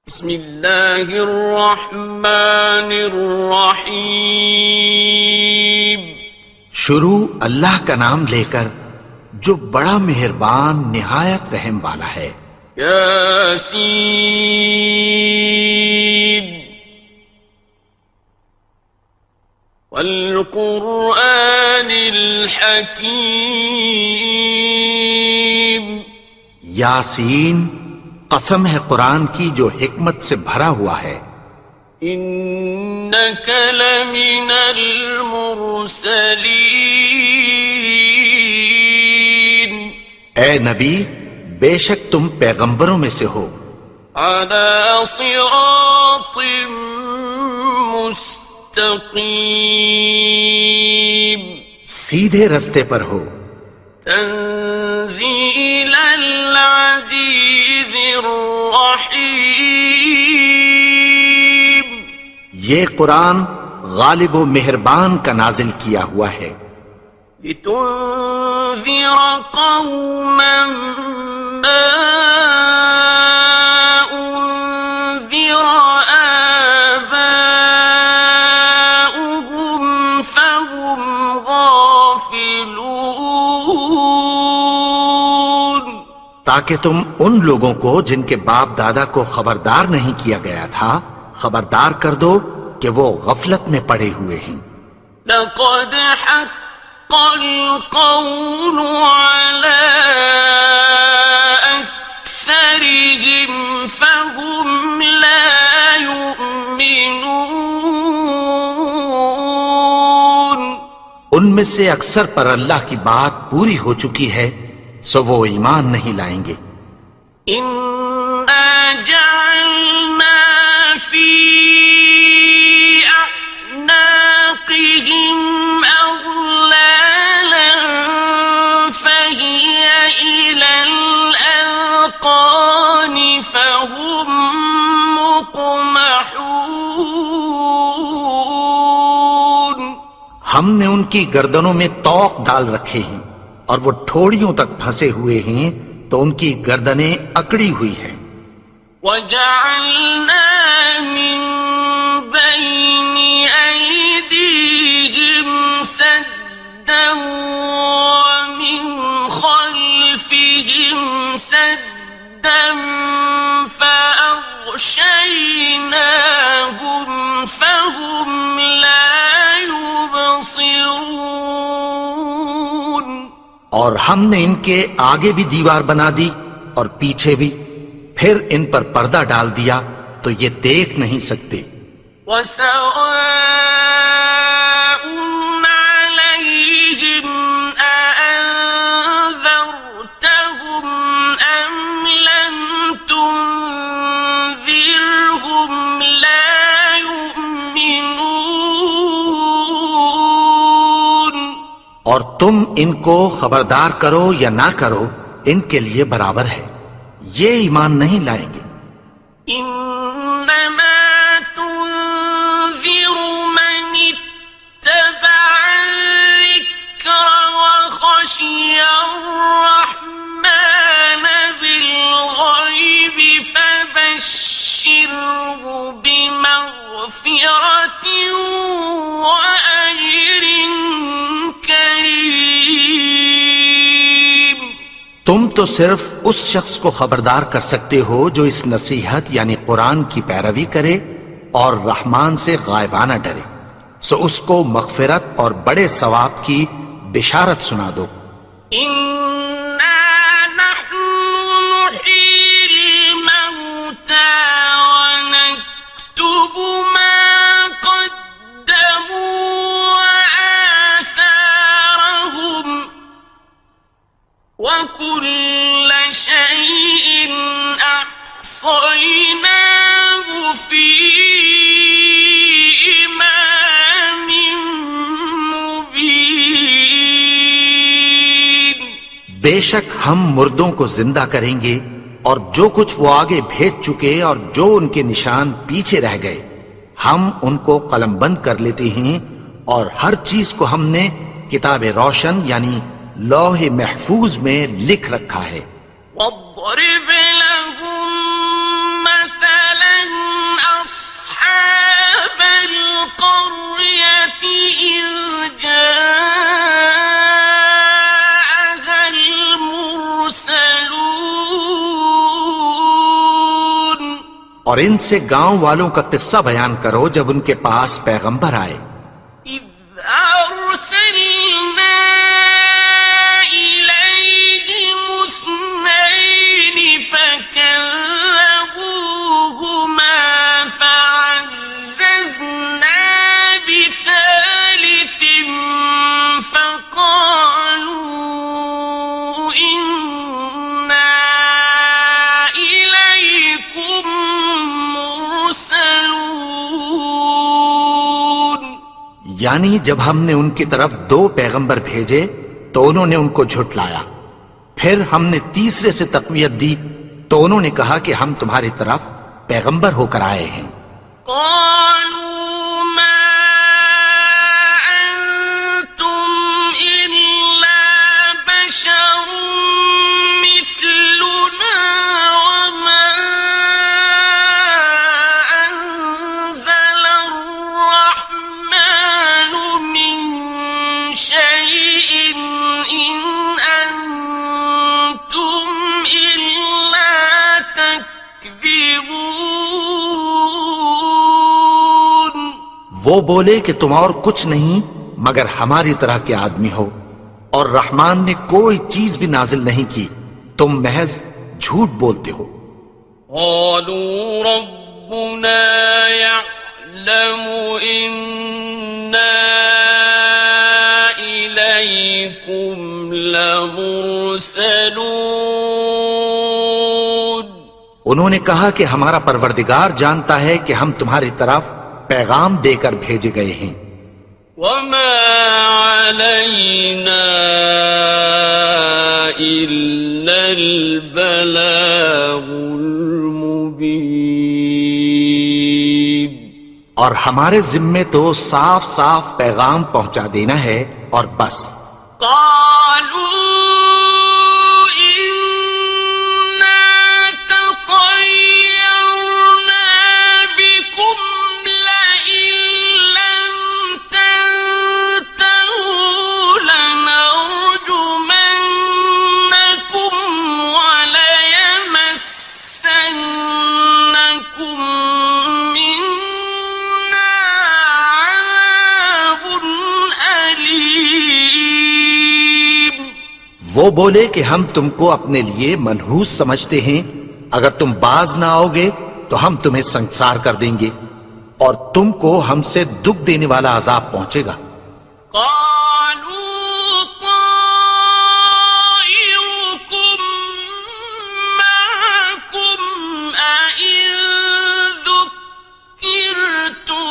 بسم اللہ الرحمن الرحیم۔ شروع اللہ کا نام لے کر جو بڑا مہربان نہایت رحم والا ہے۔ یاسین والقرآن الحکیم۔ یاسین، قسم ہے قرآن کی جو حکمت سے بھرا ہوا ہے۔ انک لمن المرسلین۔ اے نبی، بے شک تم پیغمبروں میں سے ہو۔ علی صراط مستقیم۔ سیدھے رستے پر ہو۔ تنزیل العزیز الرحیم۔ یہ قرآن غالب و مہربان کا نازل کیا ہوا ہے۔ لتنذر قوما ما انذر آباؤهم فهم غافلون۔ تاکہ تم ان لوگوں کو جن کے باپ دادا کو خبردار نہیں کیا گیا تھا خبردار کر دو کہ وہ غفلت میں پڑے ہوئے ہیں۔ لقد حق القول على أكثرهم فهم لا يؤمنون۔ ان میں سے اکثر پر اللہ کی بات پوری ہو چکی ہے سو وہ ایمان نہیں لائیں گے۔ إنا جعلنا في أعناقهم أغلالا فهي إلى الأذقان فهم مقمحون۔ ہم نے ان کی گردنوں میں طوق ڈال رکھے ہیں اور وہ ٹھوڑیوں تک پھنسے ہوئے ہیں تو ان کی گردنیں اکڑی ہوئی ہیں۔ وَجَعَلْنَا مِن بَيْنِ أَيْدِيهِمْ سَدًّا وَمِنْ خَلْفِهِمْ سَدًّا فَأَغْشَيْنَاهُمْ فَهُمْ لَا يُبْصِرُونَ۔ اور ہم نے ان کے آگے بھی دیوار بنا دی اور پیچھے بھی، پھر ان پر پردہ ڈال دیا تو یہ دیکھ نہیں سکتے۔ وَسَوَاءٌ عَلَيْهِمْ أَأَنذَرْتَهُمْ أَمْ لَمْ تُنذِرْهُمْ لَا يُؤْمِنُونَ۔ اور تم ان کو خبردار کرو یا نہ کرو ان کے لیے برابر ہے، یہ ایمان نہیں لائیں گے۔ إنما تنذر من اتبع الذكر وخشي الرحمن بالغيب فبشره بمغفرة وأجر كريم۔ تم تو صرف اس شخص کو خبردار کر سکتے ہو جو اس نصیحت یعنی قرآن کی پیروی کرے اور رحمان سے غائبانہ ڈرے، سو اس کو مغفرت اور بڑے ثواب کی بشارت سنا دو۔ إنا نحن نحيي الموتى ونكتب ما قدموا وآثارهم وكل شيء أحصيناه في إمام مبين۔ بے شک ہم مردوں کو زندہ کریں گے اور جو کچھ وہ آگے بھیج چکے اور جو ان کے نشان پیچھے رہ گئے ہم ان کو قلم بند کر لیتے ہیں، اور ہر چیز کو ہم نے کتاب روشن یعنی لوح محفوظ میں لکھ رکھا ہے۔ واضرب لهم مثلا اور ان سے گاؤں والوں کا قصہ بیان کرو جب ان کے پاس پیغمبر آئے. إذ أرسلنا إليهم اثنين فكذبوهما فعززنا بثالث فقالوا إنا إليكم مرسلون. یعنی جب ہم نے ان کی طرف 2 پیغمبر بھیجے تو انہوں نے ان کو جھٹلایا. پھر ہم نے تیسرے سے تقویت دی تو انہوں نے کہا کہ ہم تمہاری طرف پیغمبر ہو کر آئے ہیں. قالوا ما أنتم إلا بشر مثلنا وما أنزل الرحمن من شيء إن أنتم إلا تكذبون. وہ بولے کہ تم اور کچھ نہیں مگر ہماری طرح کے آدمی ہو اور رحمان نے کوئی چیز بھی نازل نہیں کی، تم محض جھوٹ بولتے ہو. قالوا ربنا يعلم إنا إليكم لمرسلون. انہوں نے کہا کہ ہمارا پروردگار جانتا ہے کہ ہم تمہاری طرف پیغام دے کر بھیجے گئے ہیں. وما علينا إلا البلاغ المبين. اور ہمارے ذمے تو صاف صاف پیغام پہنچا دینا ہے اور بس. قالوا إنا تطيرنا بكم لئن لم تنتهوا لنرجمنكم وليمسنكم منا عذاب أليم. وہ بولے کہ ہم تم کو اپنے لیے منحوس سمجھتے ہیں، اگر تم باز نہ آؤ گے تو ہم تمہیں سنسار کر دیں گے اور تم کو ہم سے دکھ دینے والا عذاب پہنچے گا. قالوا طائركم معكم أئن ذكرتم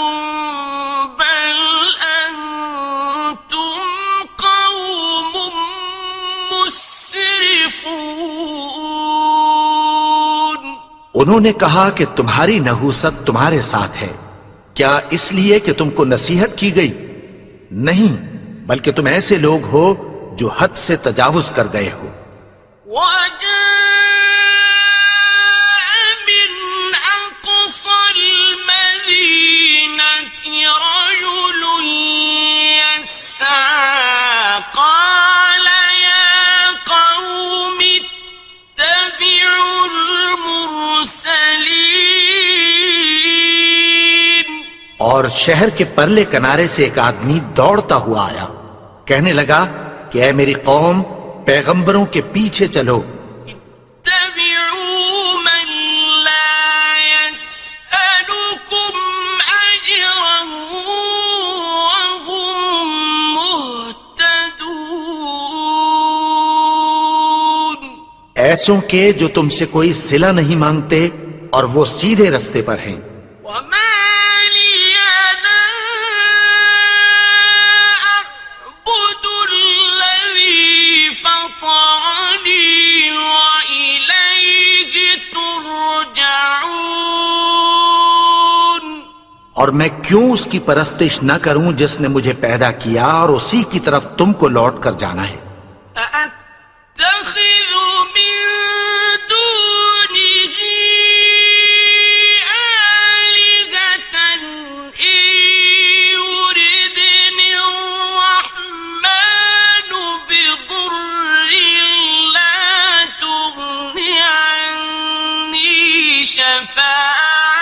بل أنتم قوم مسرفون. انہوں نے کہا کہ تمہاری نحوست تمہارے ساتھ ہے، کیا اس لیے کہ تم کو نصیحت کی گئی؟ نہیں، بلکہ تم ایسے لوگ ہو جو حد سے تجاوز کر گئے ہو. وجاء من أقصى المدينة رجل يسعى قال يا قوم اتبعوا المرسلين. اور شہر کے پرلے کنارے سے ایک آدمی دوڑتا ہوا آیا، کہنے لگا کہ اے میری قوم، پیغمبروں کے پیچھے چلو. اتبعوا من لا يسألكم أجرا وهم مهتدون. ایسوں کے جو تم سے کوئی صلہ نہیں مانگتے اور وہ سیدھے رستے پر ہیں. وما لي لا أعبد الذي فطرني وإليه ترجعون. اور میں کیوں اس کی پرستش نہ کروں جس نے مجھے پیدا کیا اور اسی کی طرف تم کو لوٹ کر جانا ہے. أأتخذ من دونه آلهة إن يردني الرحمن بضر لا تغن عني شفاعتهم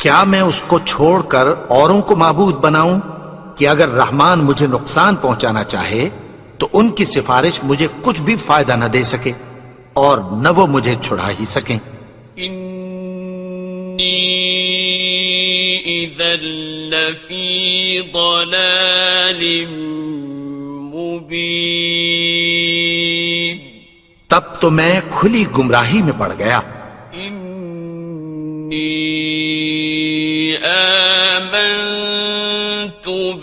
کیا میں اس کو چھوڑ کر اوروں کو معبود بناؤں کہ اگر رحمان مجھے نقصان پہنچانا چاہے تو ان کی سفارش مجھے کچھ بھی فائدہ نہ دے سکے اور نہ وہ مجھے چھڑا ہی سکیں؟ انی اذا لفی ضلال مبین، تب تو میں کھلی گمراہی میں پڑ گیا۔ انی آمنت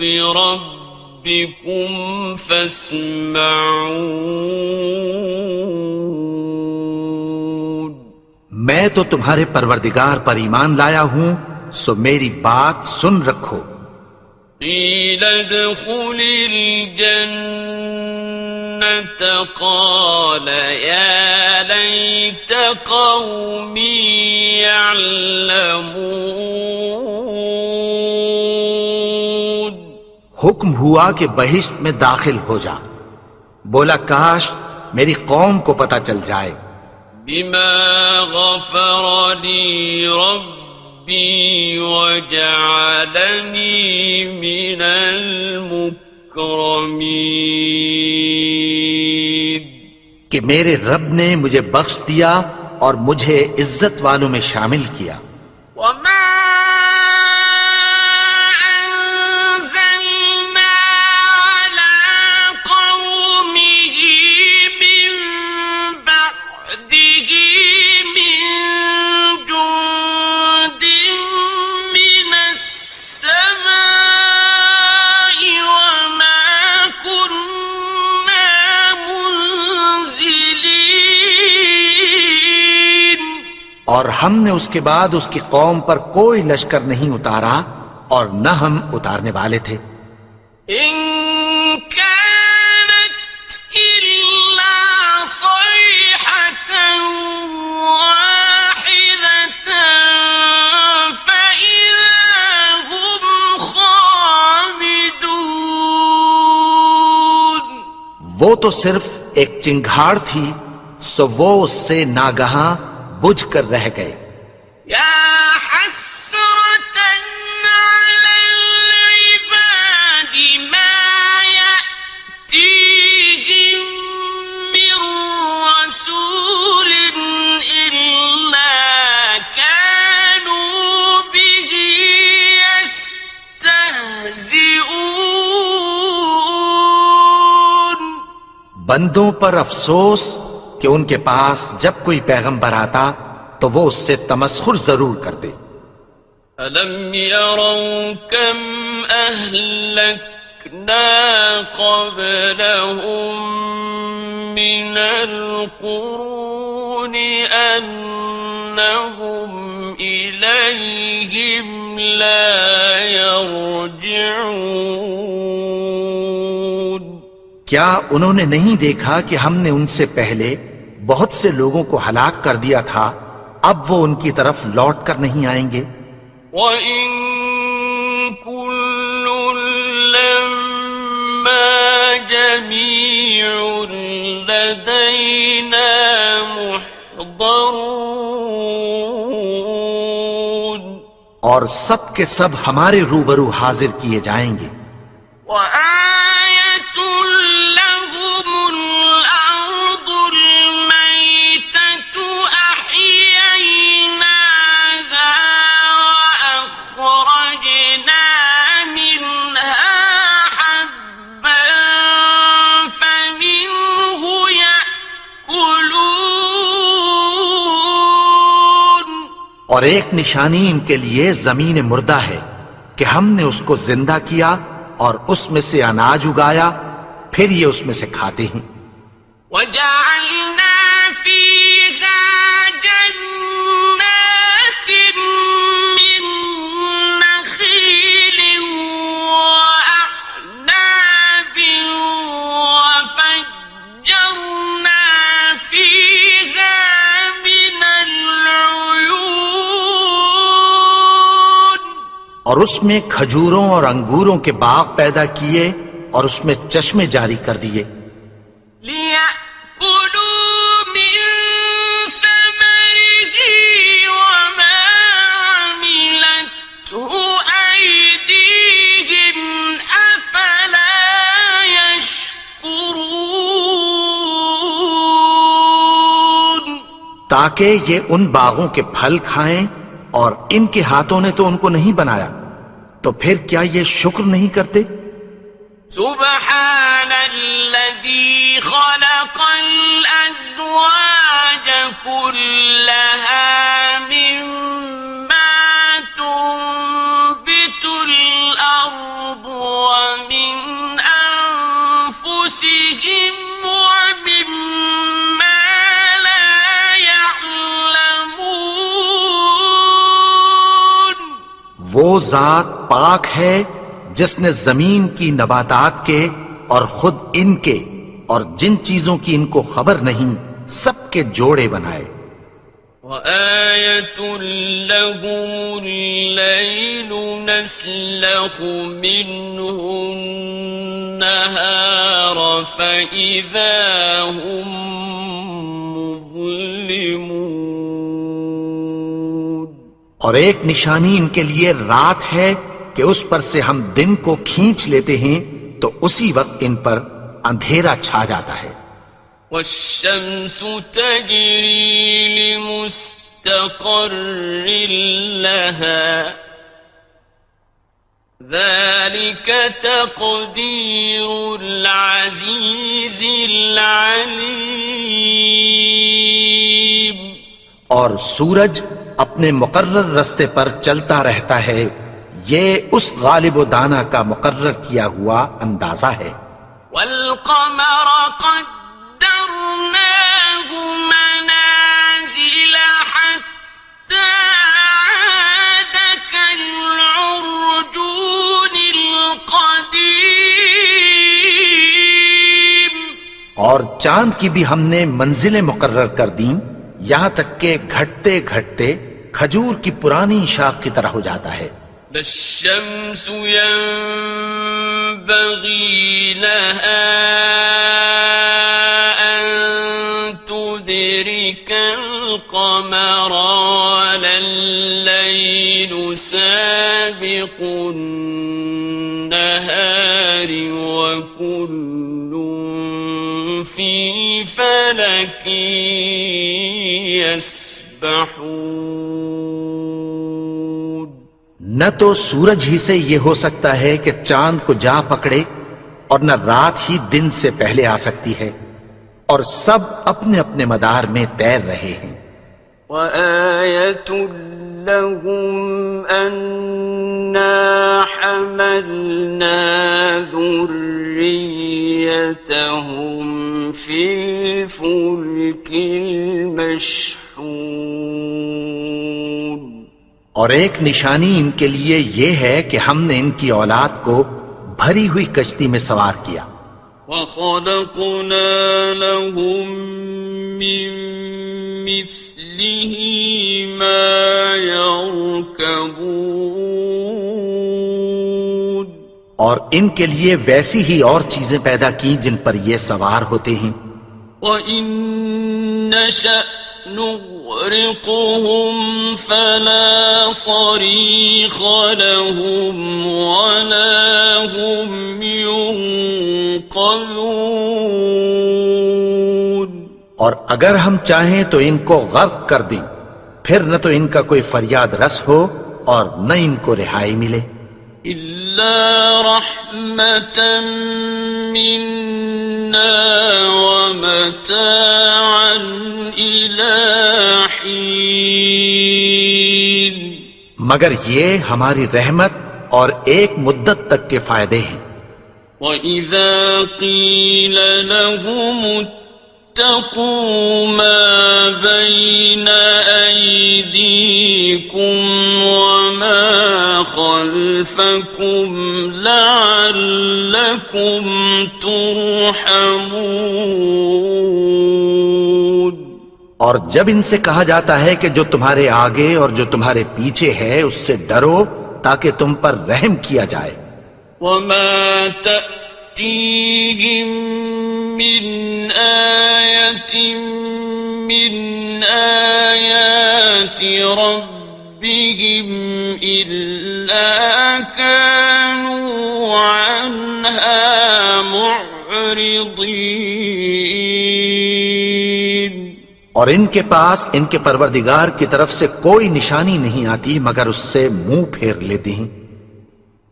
بربکم فاسمعون، میں تو تمہارے پروردگار پر ایمان لایا ہوں، سو میری بات سن رکھو۔ قیل ادخل الجنة قال یا لیت قومی یعلمون، حکم ہوا کہ بہشت میں داخل ہو جا، بولا کاش میری قوم کو پتہ چل جائے۔ بما غفر لی ربی وجعلنی من المکرمین، کہ میرے رب نے مجھے بخش دیا اور مجھے عزت والوں میں شامل کیا۔ وما أنزلنا على قومه من بعده من جند من السماء وما كنا منزلين، اور ہم نے اس کے بعد اس کی قوم پر کوئی لشکر نہیں اتارا اور نہ ہم اتارنے والے تھے۔ إن كانت إلا صيحة واحدة فإذا هم خامدون، وہ تو صرف ایک چنگھاڑ تھی، سو وہ اس سے ناگہاں بجھ کر رہ گئے۔ يا حسرة على العباد ما يأتيهم من رسول إلا كانوا به يستهزئون، بندوں پر افسوس کہ ان کے پاس جب کوئی پیغمبر آتا تو وہ اس سے تمسخر ضرور کر دے۔ ألم يروا كم أهلكنا قبلهم من القرون أنهم إليهم لا يرجعون، کیا انہوں نے نہیں دیکھا کہ ہم نے ان سے پہلے بہت سے لوگوں کو ہلاک کر دیا تھا، اب وہ ان کی طرف لوٹ کر نہیں آئیں گے؟ وَإِن كُلٌّ لَّمَّا جَمِيعٌ لَّدَيْنَا مُحْضَرُونَ، اور سب کے سب ہمارے روبرو حاضر کیے جائیں گے۔ وَآيَةٌ لَّهُمُ الْأَرْضُ الْمَيْتَةُ أَحْيَيْنَاهَا وَأَخْرَجْنَا مِنْهَا حَبًّا فَمِنْهُ يَأْكُلُونَ، اور ایک نشانی ان کے لیے زمین مردہ ہے کہ ہم نے اس کو زندہ کیا اور اس میں سے اناج اگایا، پھر یہ اس میں سے کھاتے ہیں۔ وَجَعَلْنَا فِيهَا جَنَّاتٍ مِّن نَّخِيلٍ وَأَعْنَابٍ وَفَجَّرْنَا فِيهَا مِنَ الْعُيُونِ، اور اس میں کھجوروں اور انگوروں کے باغ پیدا کیے اور اس میں چشمے جاری کر دیے۔ لِيَأْكُلُوا مِن ثَمَرِهِ وَمَا عَمِلَتْهُ تاکہ یہ ان باغوں کے پھل کھائیں، اور ان کے ہاتھوں نے تو ان کو نہیں بنایا، تو پھر کیا یہ شکر نہیں کرتے؟ سبحان الذي خلق الأزواج كلها مما تنبت الأرض ومن أنفسهم ومما لا يعلمون. وہ ذات پاک ہے جس نے زمین کی نباتات کے اور خود ان کے اور جن چیزوں کی ان کو خبر نہیں سب کے جوڑے بنائے. وآية لهم الليل نسلخ منه النهار فإذا هم مظلمون. اور ایک نشانی ان کے لیے رات ہے کہ اس پر سے ہم دن کو کھینچ لیتے ہیں تو اسی وقت ان پر اندھیرا چھا جاتا ہے. والشمس تجري لمستقر لها ذلك تقدير العزيز العليم. اور سورج اپنے مقرر رستے پر چلتا رہتا ہے، یہ اس غالب و دانا کا مقرر کیا ہوا اندازہ ہے. والقمر قدرناه منازل حتى عاد كالعرجون القديم. اور چاند کی بھی ہم نے منزلیں مقرر کر دیں، یہاں تک کہ گھٹتے گھٹتے کھجور کی پرانی شاخ کی طرح ہو جاتا ہے. لا الشمس ينبغي لها أن تدرك القمر ولا الليل سابق النهار وكل في فلك يسبحون. نہ تو سورج ہی سے یہ ہو سکتا ہے کہ چاند کو جا پکڑے، اور نہ رات ہی دن سے پہلے آ سکتی ہے، اور سب اپنے اپنے مدار میں تیر رہے ہیں. وآية لهم أنا حملنا ذريتهم في الفلك المشحون. اور ایک نشانی ان کے لیے یہ ہے کہ ہم نے ان کی اولاد کو بھری ہوئی کشتی میں سوار کیا. وَخَلَقْنَا لَهُم مِّن مِّثْلِهِ مَا يَرْكَبُونَ. اور ان کے لیے ویسی ہی اور چیزیں پیدا کی جن پر یہ سوار ہوتے ہیں. وَإِن نَّشَأْ نغرقهم فلا صريخ لهم ولا هم ينقذون. اور اگر ہم چاہیں تو ان کو غرق کر دیں، پھر نہ تو ان کا کوئی فریاد رس ہو اور نہ ان کو رہائی ملے. إلا رحمة منا ومتاعا إلى حين. مگر یہ ہماری رحمت اور ایک مدت تک کے فائدے ہیں. وَإِذَا قِيلَ لَهُمُ اتَّقُوا مَا بَيْنَ أَيْدِيكُمْ وَمَا خَلْفَكُمْ لَعَلَّكُمْ تُرْحَمُونَ. اور جب ان سے کہا جاتا ہے کہ جو تمہارے آگے اور جو تمہارے پیچھے ہے اس سے ڈرو تاکہ تم پر رحم کیا جائے. وَمَا تَأْتِيهِم مِّنْ آيَةٍ مِّنْ آيَاتِ رَبِّهِمْ إِلَّا كَانُوا عَنْهَا مُعْرِضِينَ. اور ان کے پاس ان کے پروردگار کی طرف سے کوئی نشانی نہیں آتی مگر اس سے منہ پھیر لیتے ہیں۔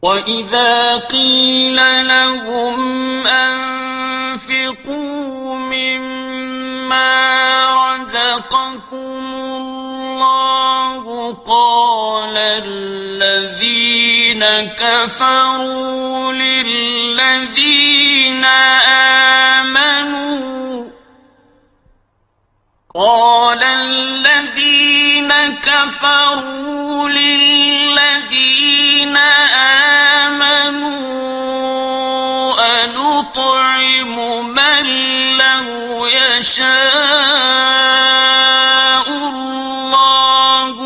وَإِذَا قِيلَ لَهُمْ أَنفِقُوا مِمَّا رَزَقَكُمُ اللَّهُ قَالَ الَّذِينَ كَفَرُوا لِلَّذِينَ آمنوا أنطعم من لو يشاء الله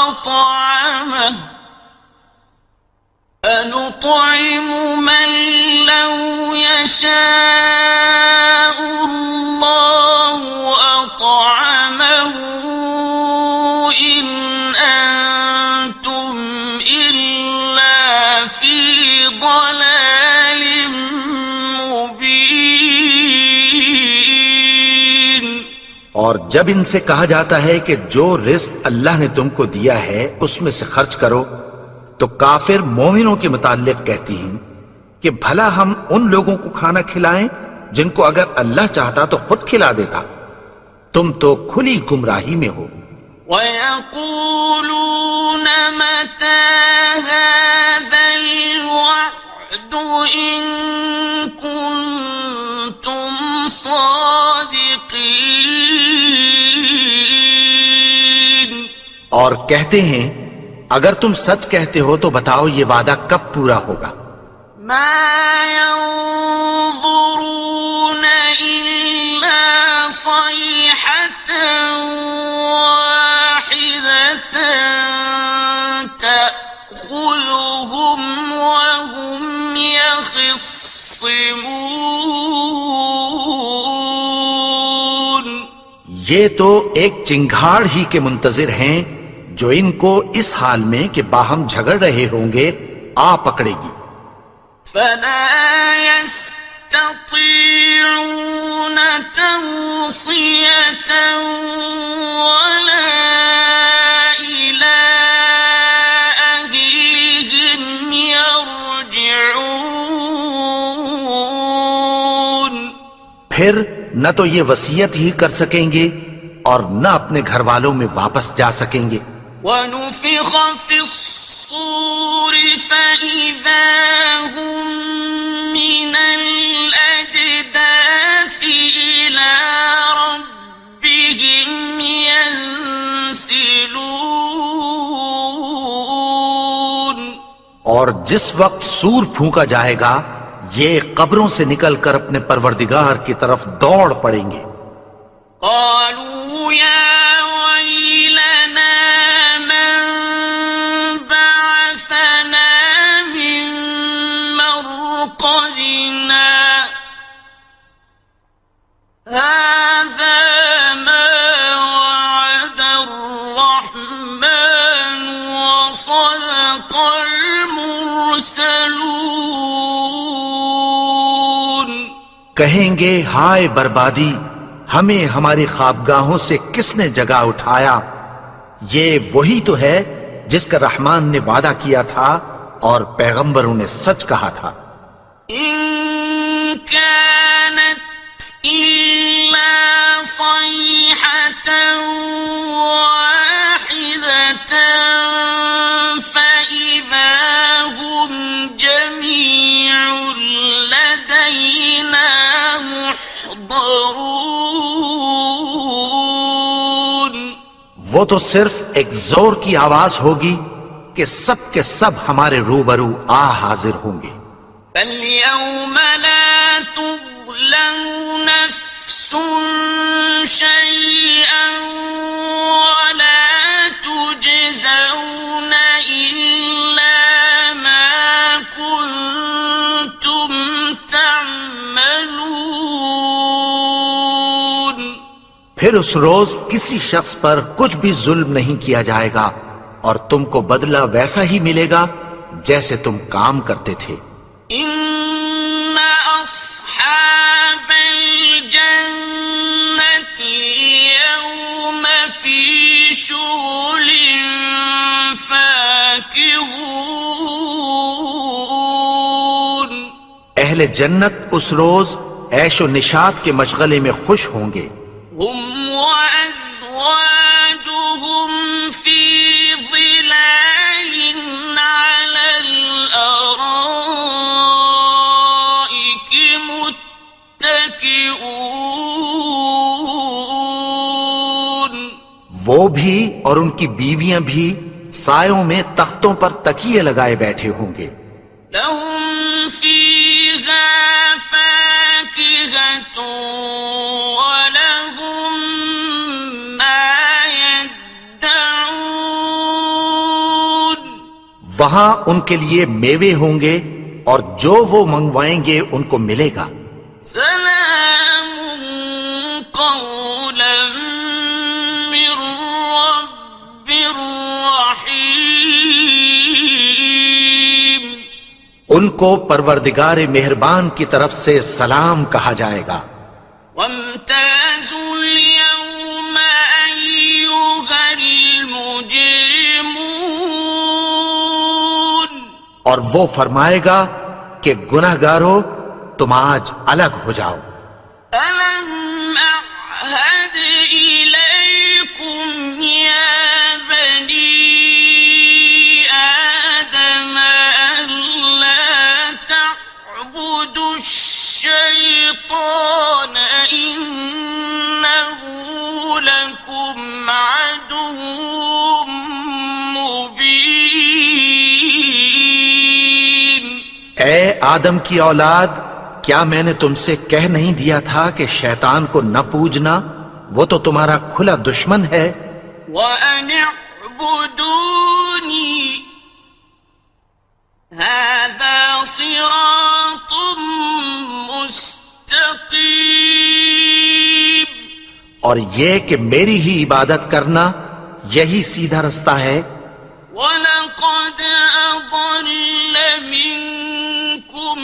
أطعمه أنطعم من لو يشاء الله أطعمه إن أنتم إلا في ضلال مبين۔ اور جب ان سے کہا جاتا ہے کہ جو رزق اللہ نے تم کو دیا ہے اس میں سے خرچ کرو، تو کافر مومنوں کے متعلق کہتی ہیں کہ بھلا ہم ان لوگوں کو کھانا کھلائیں جن کو اگر اللہ چاہتا تو خود کھلا دیتا، تم تو کھلی گمراہی میں ہو۔ وَيَقُولُونَ مَتَى هَذَا الْوَعْدُ إِن كُنتُمْ صَادِقِينَ۔ اور کہتے ہیں اگر تم سچ کہتے ہو تو بتاؤ یہ وعدہ کب پورا ہوگا؟ مَا يَنظُرُونَ إِلَّا صَيْحَةً وَاحِدَةً تَأْخُذُهُمْ وَهُمْ يَخِصِّمُونَ۔ یہ تو ایک چنگھاڑ ہی کے منتظر ہیں جو ان کو اس حال میں کہ باہم جھگڑ رہے ہوں گے آ پکڑے گی۔ فَلَا يَسْتَطِيعُونَ تَوْصِيَةً وَلَا إِلَىٰ أَهْلِهِمْ يَرْجِعُونَ۔ پھر نہ تو یہ وصیت ہی کر سکیں گے اور نہ اپنے گھر والوں میں واپس جا سکیں گے۔ وَنُفِخَ فِي الصُّورِ فَإِذَا هُم مِّنَ الْأَجْدَاثِ إِلَىٰ رَبِّهِمْ يَنسِلُونَ۔ اور جس وقت سور پھونکا جائے گا یہ قبروں سے نکل کر اپنے پروردگار کی طرف دوڑ پڑیں گے۔ قالوا يا ويلنا من بعثنا من مرقدنا هذا ما وعد الرحمن وصدق المرسلون۔ کہیں گے ہائے بربادی، ہمیں ہماری خوابگاہوں سے کس نے جگا اٹھایا؟ یہ وہی تو ہے جس کا رحمان نے وعدہ کیا تھا اور پیغمبروں نے سچ کہا تھا۔ إن كانت إلا صيحة واحدة فإذا هم جميع لدينا محضرون۔ وہ تو صرف ایک زور کی آواز ہوگی کہ سب کے سب ہمارے روبرو آ حاضر ہوں گے۔ فَالْيَوْمَ لَا تُظْلَمُ نَفْسٌ شَيْئًا وَلَا تُجْزَوْنَ إِلَّا مَا كُنتُمْ تَعْمَلُونَ۔ پھر اس روز کسی شخص پر کچھ بھی ظلم نہیں کیا جائے گا اور تم کو بدلہ ویسا ہی ملے گا جیسے تم کام کرتے تھے۔ إِنَّ أَصْحَابَ الْجَنَّةِ الْيَوْمَ اہل جنت اس روز عیش و نشاط کے مشغلے میں خوش ہوں گے. هم وأزواجهم في ظلال على الأرائك متكئون. وہ بھی اور ان کی بیویاں بھی سایوں میں تختوں پر تکیے لگائے بیٹھے ہوں گے. لهم فيها فاكهة ولهم ما يدعون. وہاں ان کے لیے میوے ہوں گے اور جو وہ منگوائیں گے ان کو ملے گا. سلام قولا من رب رحيم. ان کو پروردگار مہربان کی طرف سے سلام کہا جائے گا. وامتازوا اليوم أيها المجرمون. اور وہ فرمائے گا کہ گناہگارو تم آج الگ ہو جاؤ. ألم أعهد إليكم يا بني آدم ألا تعبدوا الشيطان إنه لكم عدو مبين. اے آدم کی اولاد، کیا میں نے تم سے کہہ نہیں دیا تھا کہ شیطان کو نہ پوجنا؟ وہ تو تمہارا کھلا دشمن ہے. وَأَنِ اعْبُدُونِي هَذَا صِرَاطٌ مُسْتَقِيمٌ. اور یہ کہ میری ہی عبادت کرنا یہی سیدھا رستہ ہے. وَلَقَدْ أَضَلَّ مِنكُمْ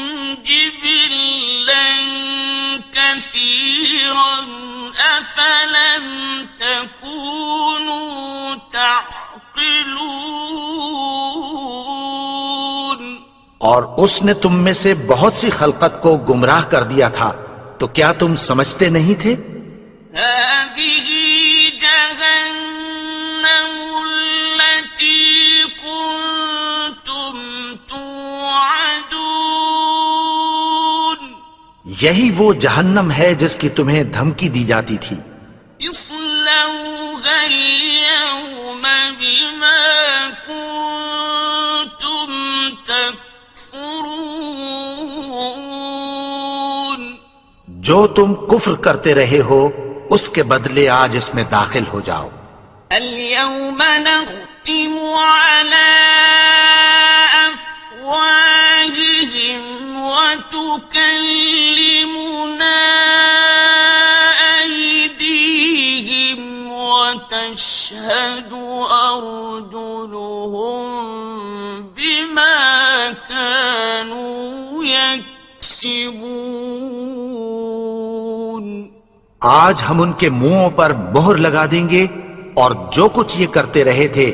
جِبِلًّا كَثِيرًا أَفَلَمْ تَكُونُوا تَعْقِلُونَ. اور اس نے تم میں سے بہت سی خلقت کو گمراہ کر دیا تھا، تو کیا تم سمجھتے نہیں تھے؟ هذه جهنم التي كنتم توعدون. یہی وہ جہنم ہے جس کی تمہیں دھمکی دی جاتی تھی. اصلوها اليوم بما كنتم تكفرون. جو تم کفر کرتے رہے ہو اس کے بدلے آج اس میں داخل ہو جاؤ. اليوم نختم على أفواههم وتكلمنا أيديهم وتشهد أرجلهم بما كانوا يكسبون. آج ہم ان کے منہوں پر مہر لگا دیں گے اور جو کچھ یہ کرتے رہے تھے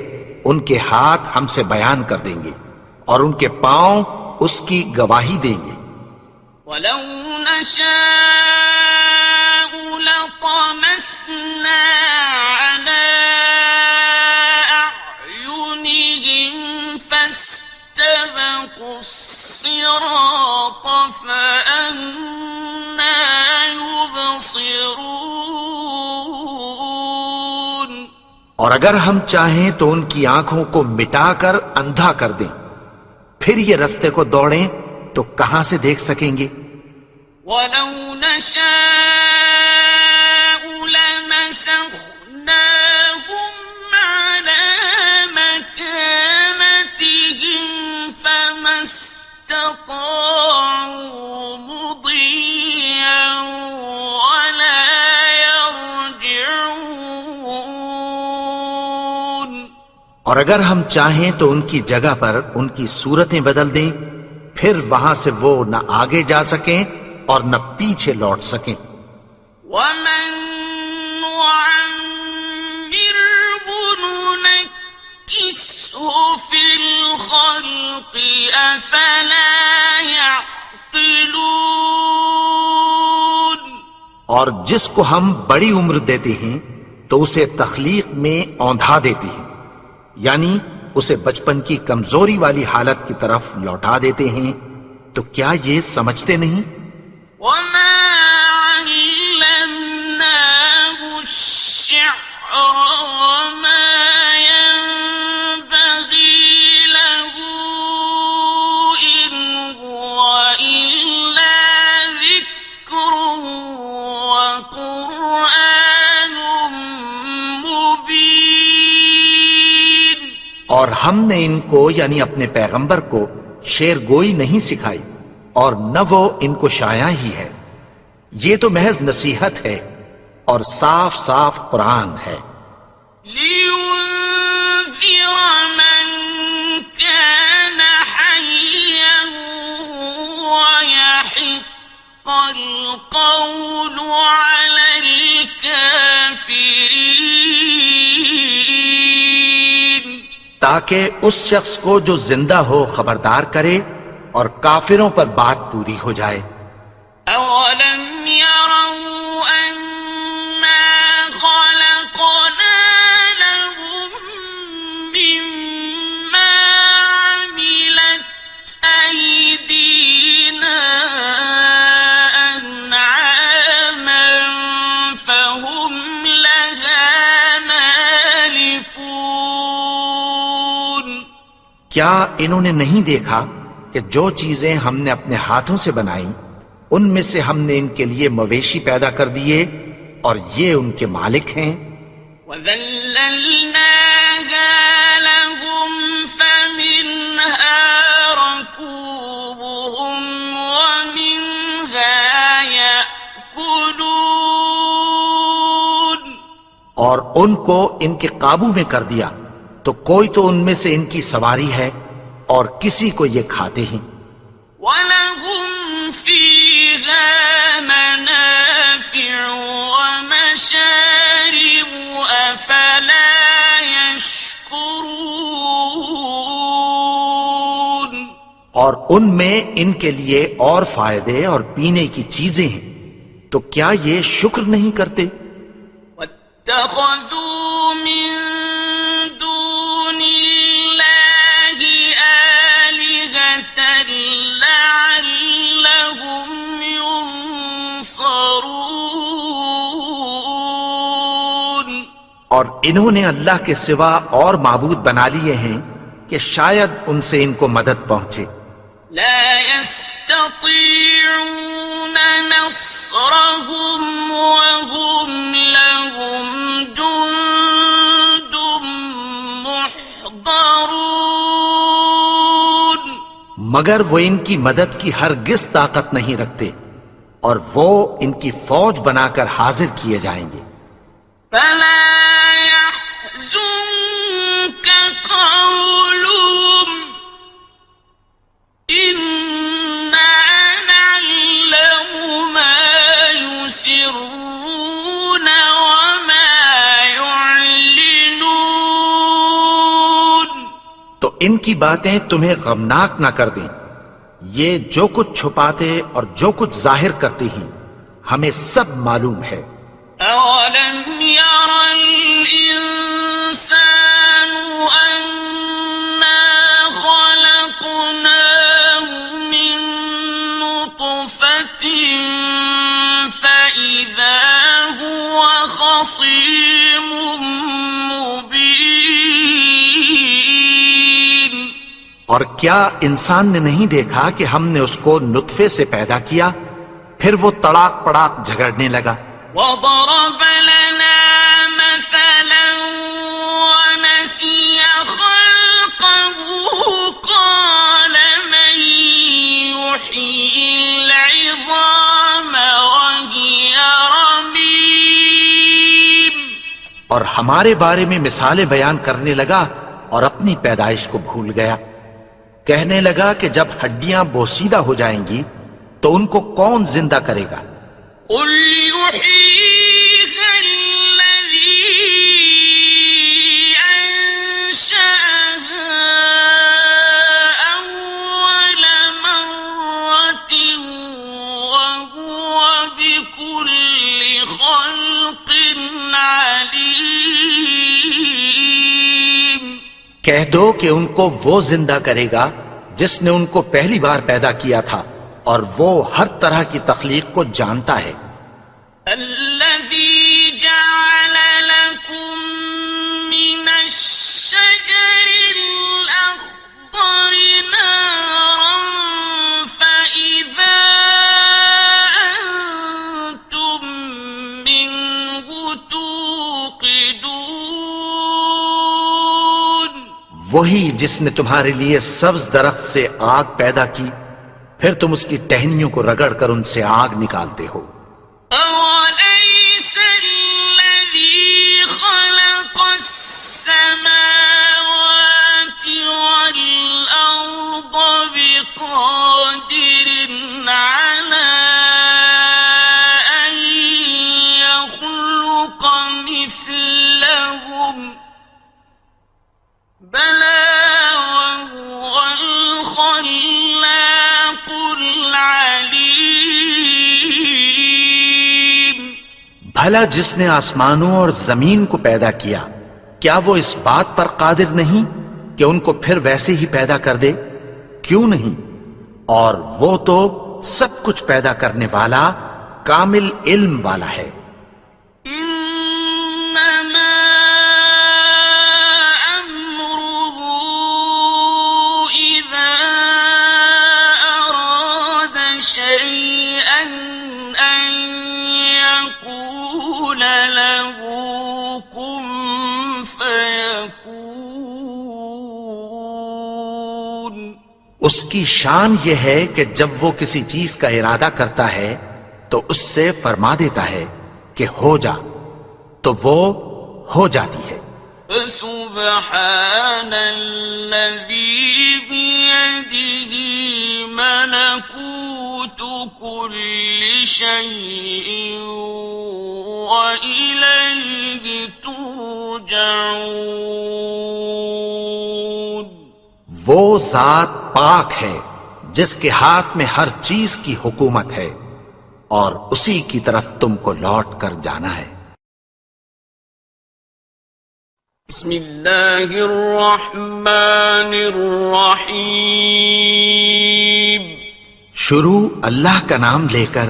ان کے ہاتھ ہم سے بیان کر دیں گے اور ان کے پاؤں اس کی گواہی دیں گے. ولو نشاء لطمسنا على أعينهم فاستبقوا الصراط فأنى يبصرون. اور اگر ہم چاہیں تو ان کی آنکھوں کو مٹا کر اندھا کر دیں، پھر یہ رستے کو دوڑیں تو کہاں سے دیکھ سکیں گے؟ ولو نشاء لمسخناهم على مكانتهم فما استطاعوا مضيا ولا يرجعون. اور اگر ہم چاہیں تو ان کی جگہ پر ان کی صورتیں بدل دیں، پھر وہاں سے وہ نہ آگے جا سکیں اور نہ پیچھے لوٹ سکیں. ومن نعمره ننكسه في الخلق أفلا يعقلون. اور جس کو ہم بڑی عمر دیتے ہیں تو اسے تخلیق میں اوندھا دیتے ہیں، یعنی اسے بچپن کی کمزوری والی حالت کی طرف لوٹا دیتے ہیں، تو کیا یہ سمجھتے نہیں؟ وما علمناه الشعر وما ينبغي له إن هو إلا ذكر وقرآن مبين. اور ہم نے ان کو یعنی اپنے پیغمبر کو شعر گوئی نہیں سکھائی، اور نہ وہ ان کو شایع ہی ہے، یہ تو محض نصیحت ہے اور صاف صاف قرآن ہے، لينذر من كان حيا ويحق القول على الكافرين. تاکہ اس شخص کو جو زندہ ہو خبردار کرے اور کافروں پر بات پوری ہو جائے. أولم يروا أنا خلقنا لهم مما عملت أيدينا أنعاما فهم لها مالكون. کیا انہوں نے نہیں دیکھا کہ جو چیزیں ہم نے اپنے ہاتھوں سے بنائی ان میں سے ہم نے ان کے لیے مویشی پیدا کر دیے اور یہ ان کے مالک ہیں. وَذَلَّلْنَاهَا لَهُمْ فَمِنْهَا رَكُوبُهُمْ وَمِنْهَا يَأْكُلُونَ. اور ان کو ان کے قابو میں کر دیا تو کوئی تو ان میں سے ان کی سواری ہے اور کسی کو یہ کھاتے ہیں. وَلَهُمْ فِيهَا مَنَافِعُ وَمَشَارِبُ أَفَلَا يَشْكُرُونَ. اور ان میں ان کے لیے اور فائدے اور پینے کی چیزیں ہیں، تو کیا یہ شکر نہیں کرتے؟ وَاتَّخَذُوا مِن دُونِ اللَّهِ آلِهَةً لَعَلَّهُمْ يُنصَرُونَ. اور انہوں نے اللہ کے سوا اور معبود بنا لیے ہیں کہ شاید ان سے ان کو مدد پہنچے. لا يستطيعون نصرهم وهم لهم جند محضرون. مگر وہ ان کی مدد کی ہرگز طاقت نہیں رکھتے اور وہ ان کی فوج بنا کر حاضر کیے جائیں گے. فلا يحزنك قولهم إنا نعلم ما يسرون وما يعلنون. تو ان کی باتیں تمہیں غمناک نہ کر دیں، یہ جو کچھ چھپاتے اور جو کچھ ظاہر کرتے ہیں ہمیں سب معلوم ہے. أولم ير الإنسان أنا خلقناه من نطفة فإذا هو خصيم مبين. اور کیا انسان نے نہیں دیکھا کہ ہم نے اس کو نطفے سے پیدا کیا، پھر وہ تڑاک پڑاک جھگڑنے لگا. وضرب لنا مثلا ونسي خلقه قال من يحيي العظام وهي رميم. اور ہمارے بارے میں مثالیں بیان کرنے لگا اور اپنی پیدائش کو بھول گیا. کہنے لگا کہ جب ہڈیاں بوسیدہ ہو جائیں گی تو ان کو کون زندہ کرے گا؟ قل يحييها الذي أنشأها أول مرة کہہ دو کہ ان کو وہ زندہ کرے گا جس نے ان کو پہلی بار پیدا کیا تھا، اور وہ ہر طرح کی تخلیق کو جانتا ہے۔ الذي جعل لكم من الشجر الأخضر نارا فإذا أنتم منه توقدون، وہی جس نے تمہارے لیے سبز درخت سے آگ پیدا کی، پھر تم اس کی ٹہنیوں کو رگڑ کر ان سے آگ نکالتے ہو۔ أوليس الذي خلق السماوات والأرض بقادر على أن يخلق مثلهم، بلى وهو الخلاق العليم۔ بھلا جس نے آسمانوں اور زمین کو پیدا کیا، کیا وہ اس بات پر قادر نہیں کہ ان کو پھر ویسے ہی پیدا کر دے؟ کیوں نہیں؟ اور وہ تو سب کچھ پیدا کرنے والا، کامل علم والا ہے۔ إنما أمره إذا أراد شيئا أن يقول له كن فيكون۔ اس کی شان یہ ہے کہ جب وہ کسی چیز کا ارادہ کرتا ہے تو اس سے فرما دیتا ہے کہ ہو جا، تو وہ ہو جاتی ہے۔ فسبحان الذي بيده ملكوت كل شيء وإليه ترجعون۔ وہ ذات پاک ہے جس کے ہاتھ میں ہر چیز کی حکومت ہے، اور اسی کی طرف تم کو لوٹ کر جانا ہے۔ بسم اللہ الرحمن الرحیم۔ شروع اللہ کا نام لے کر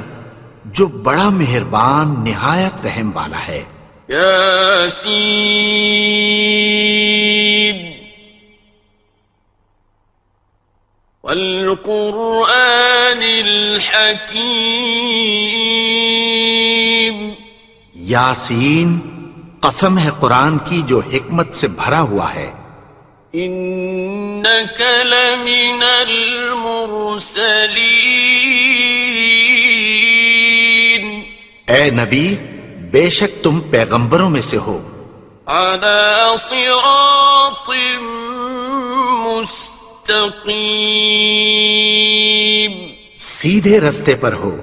جو بڑا مہربان نہایت رحم والا ہے۔ یاسین والقرآن الحکیم۔ یاسین، قسم ہے قرآن کی جو حکمت سے بھرا ہوا ہے۔ انک لمن المرسلین۔ اے نبی، بے شک تم پیغمبروں میں سے ہو۔ علی صراط مستقیم۔ سیدھے رستے پر ہو۔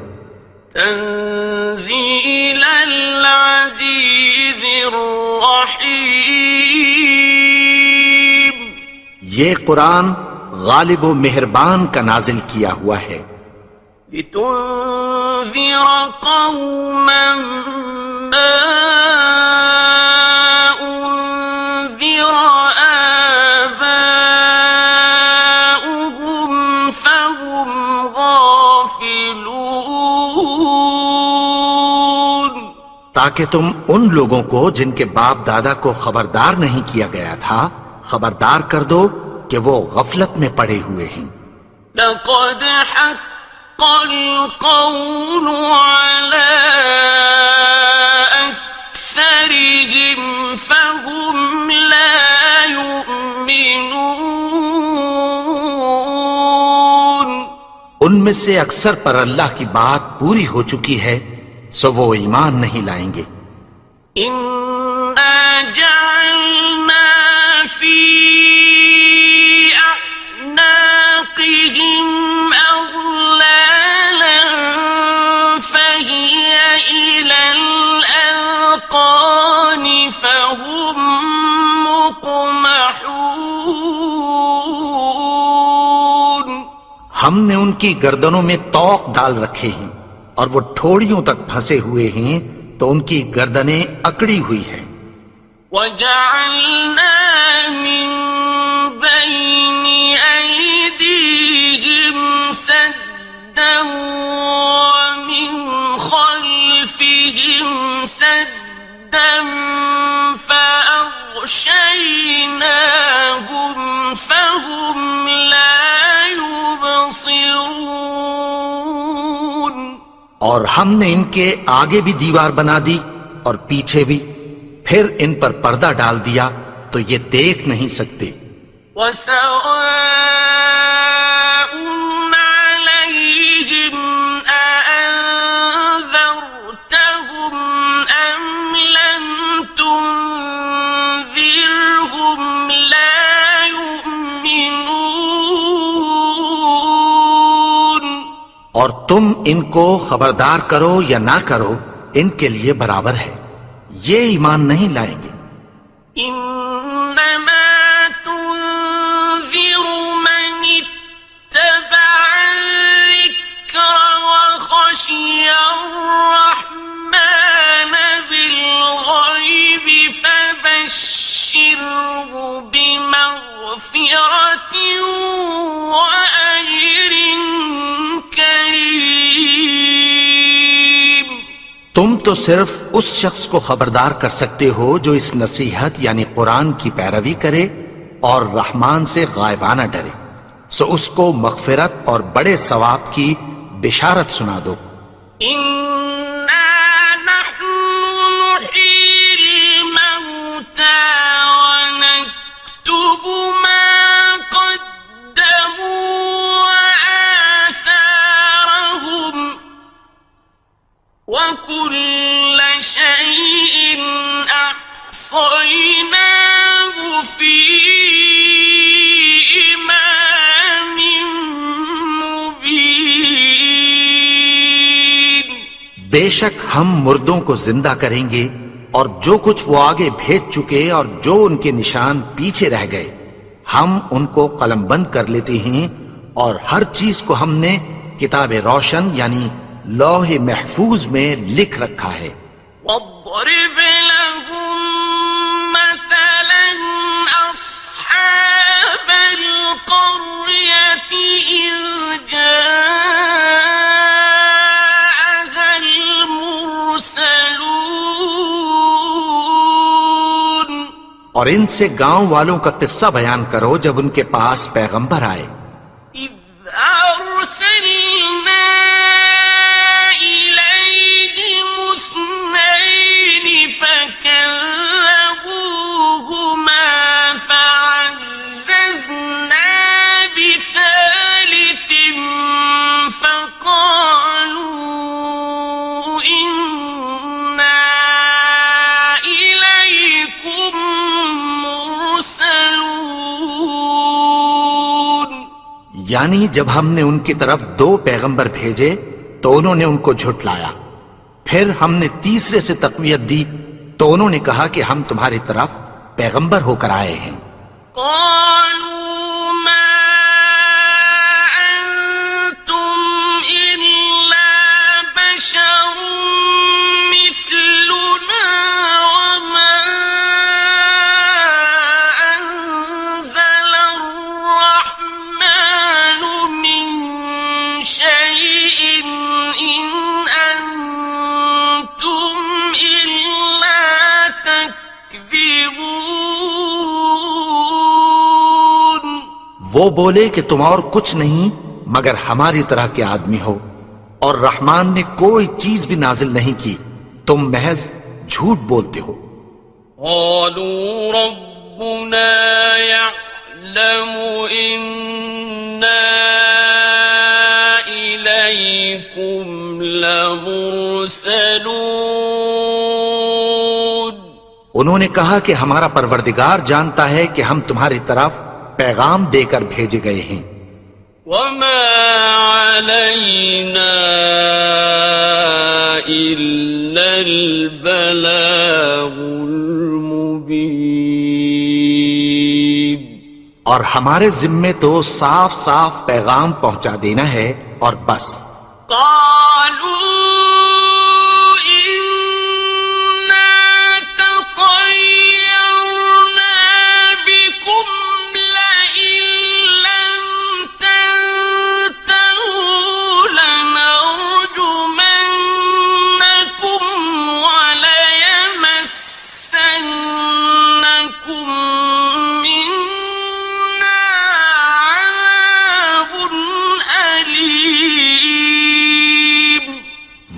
تنزیل العزیز الرحیم۔ یہ قرآن غالب و مہربان کا نازل کیا ہوا ہے۔ لتنذر قوما ما انذر آباؤهم فهم غافلون۔ تاکہ تم ان لوگوں کو جن کے باپ دادا کو خبردار نہیں کیا گیا تھا خبردار کر دو کہ وہ غفلت میں پڑے ہوئے ہیں۔ لقد حق القول على أكثرهم فهم لا يؤمنون۔ ان میں سے اکثر پر اللہ کی بات پوری ہو چکی ہے، سو وہ ایمان نہیں لائیں گے۔ إنا جعلنا في أعناقهم أغلالا فهي إلى الأذقان فهم مقمحون۔ ہم نے ان کی گردنوں میں طوق ڈال رکھے ہیں اور وہ ٹھوڑیوں تک پھنسے ہوئے ہیں، تو ان کی گردنیں اکڑی ہوئی ہیں۔ وَجَعَلْنَا مِن بين أيديهم سدا ومن خلفهم سدا فأغشيناهم فهم لا يبصرون. اور ہم نے ان کے آگے بھی دیوار بنا دی اور پیچھے بھی، پھر ان پر پردہ ڈال دیا تو یہ دیکھ نہیں سکتے. وَسَوَاءٌ عَلَيْهِمْ أَأَنذَرْتَهُمْ أَمْ لَمْ تُنذِرْهُمْ لَا يُؤْمِنُونَ. اور تم ان کو خبردار کرو یا نہ کرو ان کے لیے برابر ہے، یہ ایمان نہیں لائیں گے. إنما تنذر من اتبع الذكر وخشي الرحمن بالغيب فبشره بمغفرة وأجر كريم. تم تو صرف اس شخص کو خبردار کر سکتے ہو جو اس نصیحت یعنی قرآن کی پیروی کرے اور رحمان سے غائبانہ ڈرے، سو اس کو مغفرت اور بڑے ثواب کی بشارت سنا دو. إنا نحن نحيي الموتى ونكتب ما قدموا وآثارهم وكل شيء أحصيناه في إمام مبين. بے شک ہم مردوں کو زندہ کریں گے اور جو کچھ وہ آگے بھیج چکے اور جو ان کے نشان پیچھے رہ گئے ہم ان کو قلم بند کر لیتے ہیں، اور ہر چیز کو ہم نے کتاب روشن یعنی لوح محفوظ میں لکھ رکھا ہے. واضرب لهم مثلا أصحاب القرية إذ جاءها المرسلون. اور ان سے گاؤں والوں کا قصہ بیان کرو جب ان کے پاس پیغمبر آئے. إذ أرسلنا إليهم اثنين فكذبوهما فعززنا بثالث فقالوا إنا إليكم مرسلون. یعنی جب ہم نے ان کی طرف 2 پیغمبر بھیجے تو انہوں نے ان کو جھٹلایا، پھر ہم نے تیسرے سے تقویت دی تو انہوں نے کہا کہ ہم تمہاری طرف پیغمبر ہو کر آئے ہیں. قالوا ما أنتم إلا بشر مثلنا وما أنزل الرحمن من شيء إن أنتم إلا تكذبون. وہ بولے کہ تم اور کچھ نہیں مگر ہماری طرح کے آدمی ہو، اور رحمان نے کوئی چیز بھی نازل نہیں کی، تم محض جھوٹ بولتے ہو. قالوا ربنا يعلم إنا إليكم لمرسلون. انہوں نے کہا کہ ہمارا پروردگار جانتا ہے کہ ہم تمہاری طرف پیغام دے کر بھیجے گئے ہیں. وما علينا إلا البلاغ المبين. اور ہمارے ذمے تو صاف صاف پیغام پہنچا دینا ہے اور بس. قالوا إنا تطيرنا بكم لئن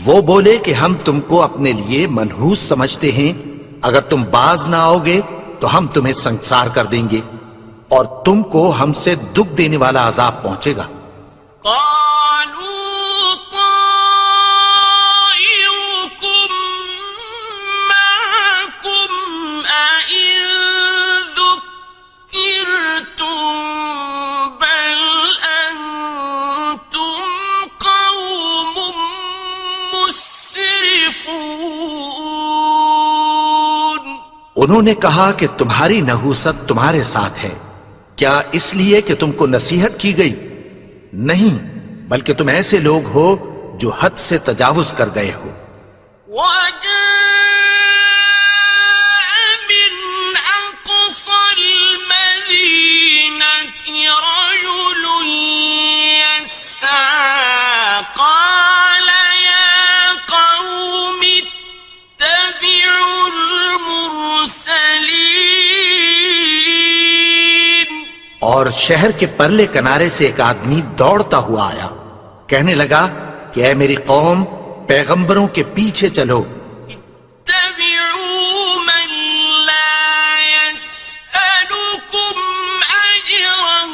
وہ بولے کہ ہم تم کو اپنے لیے منحوس سمجھتے ہیں، اگر تم باز نہ آؤ گے تو ہم تمہیں سنسار کر دیں گے اور تم کو ہم سے دکھ دینے والا عذاب پہنچے گا۔ قالوا طائركم معكم أئن ذكرتم بل أنتم قوم مسرفون۔ انہوں نے کہا کہ تمہاری نحوست تمہارے ساتھ ہے، کیا اس لیے کہ تم کو نصیحت کی گئی؟ نہیں، بلکہ تم ایسے لوگ ہو جو حد سے تجاوز کر گئے ہو۔ وجاء من أقصى المدينة رجل يسعى قال يا قوم اتبعوا المرسلين۔ اور شہر کے پرلے کنارے سے ایک آدمی دوڑتا ہوا آیا، کہنے لگا کہ اے میری قوم، پیغمبروں کے پیچھے چلو۔ اتبعوا من لا يسألكم أجرا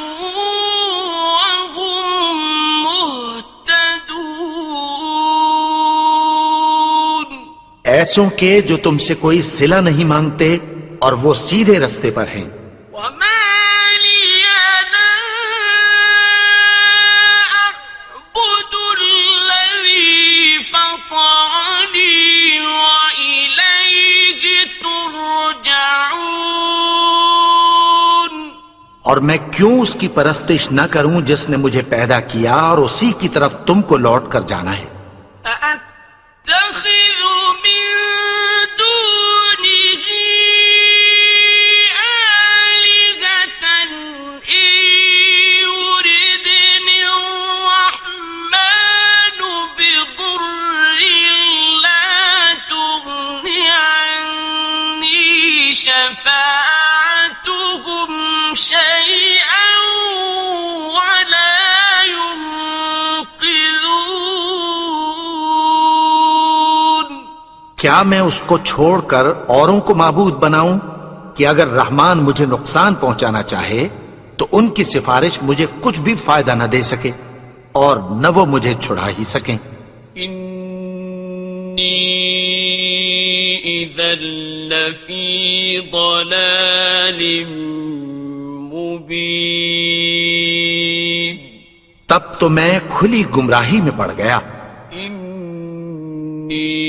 وهم مهتدون۔ ایسوں کے جو تم سے کوئی صلہ نہیں مانگتے اور وہ سیدھے رستے پر ہیں۔ وما لي لا أعبد الذي فطرني وإليه ترجعون۔ اور میں کیوں اس کی پرستش نہ کروں جس نے مجھے پیدا کیا اور اسی کی طرف تم کو لوٹ کر جانا ہے۔ أأتخذ من دونه آلهة إن يردني الرحمن بضر لا تغن عني شفاعتهم شيئا ولا ينقذون۔ کیا میں اس کو چھوڑ کر اوروں کو معبود بناؤں کہ اگر رحمان مجھے نقصان پہنچانا چاہے تو ان کی سفارش مجھے کچھ بھی فائدہ نہ دے سکے اور نہ وہ مجھے چھڑا ہی سکیں۔ إني إذا لفي ضلال مبين۔ تب تو میں کھلی گمراہی میں پڑ گیا۔ إني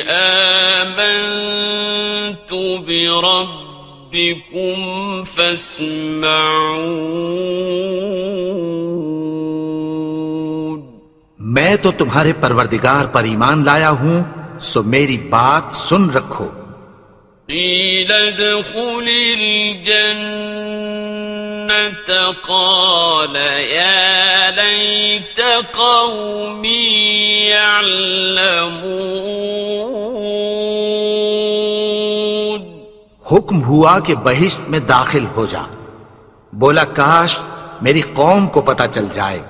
آمنت بربكم فاسمعون۔ میں تو تمہارے پروردگار پر ایمان لایا ہوں، سو میری بات سن رکھو۔ قيل ادخل الجنة قال يا ليت قومي يعلمون۔ حکم ہوا کہ بہشت میں داخل ہو جا، بولا کاش میری قوم کو پتہ چل جائے۔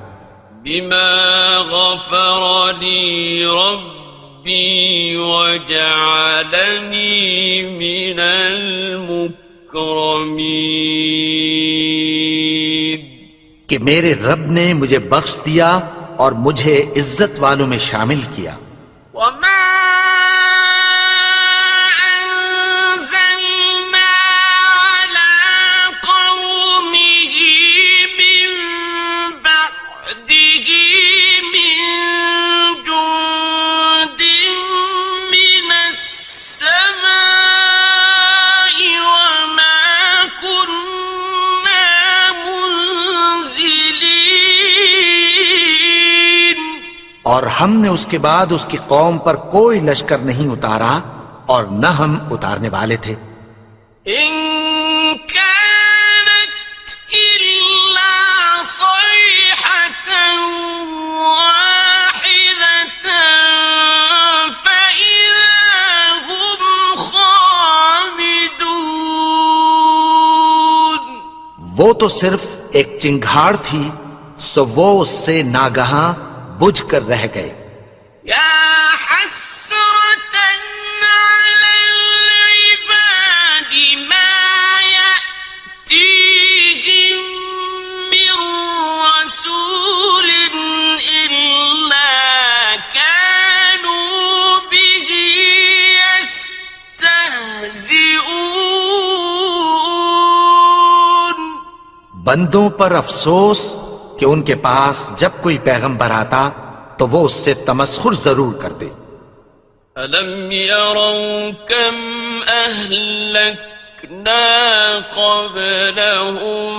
بما غفر لي ربي وجعلني من المكرمين۔ کہ میرے رب نے مجھے بخش دیا اور مجھے عزت والوں میں شامل کیا۔ وما أنزلنا على قومه من بعده من جند من السماء وما كنا منزلين۔ اور ہم نے اس کے بعد اس کی قوم پر کوئی لشکر نہیں اتارا اور نہ ہم اتارنے والے تھے۔ إن كانت إلا صيحة واحدة فإذا هم خامدون۔ وہ تو صرف ایک چنگھاڑ تھی، سو وہ اس سے ناگہاں بجھ کر رہ گئے۔ حسرة على العباد ما يأتيهم من رسول إلا كانوا به يستهزئون. بندوں پر افسوس کہ ان کے پاس جب کوئی پیغمبر آتا تو وہ اس سے تمسخر ضرور کر دے. أَلَمْ يَرَوْا كَمْ أَهْلَكْنَا قَبْلَهُمْ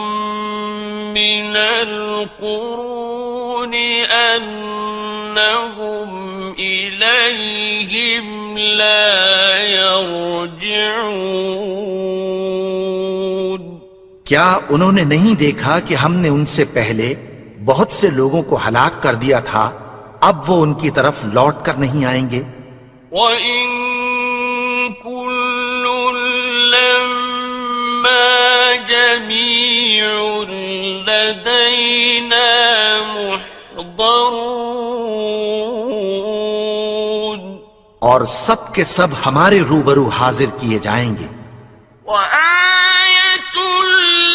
مِنَ الْقُرُونِ أَنَّهُمْ إِلَيْهِمْ لَا يَرْجِعُونَ. کیا انہوں نے نہیں دیکھا کہ ہم نے ان سے پہلے بہت سے لوگوں کو ہلاک کر دیا تھا، اب وہ ان کی طرف لوٹ کر نہیں آئیں گے. وَإِن كُلٌّ لَّمَّا جَمِيعٌ لَّدَيْنَا مُحْضَرُونَ. اور سب کے سب ہمارے روبرو حاضر کیے جائیں گے. وَآيَةٌ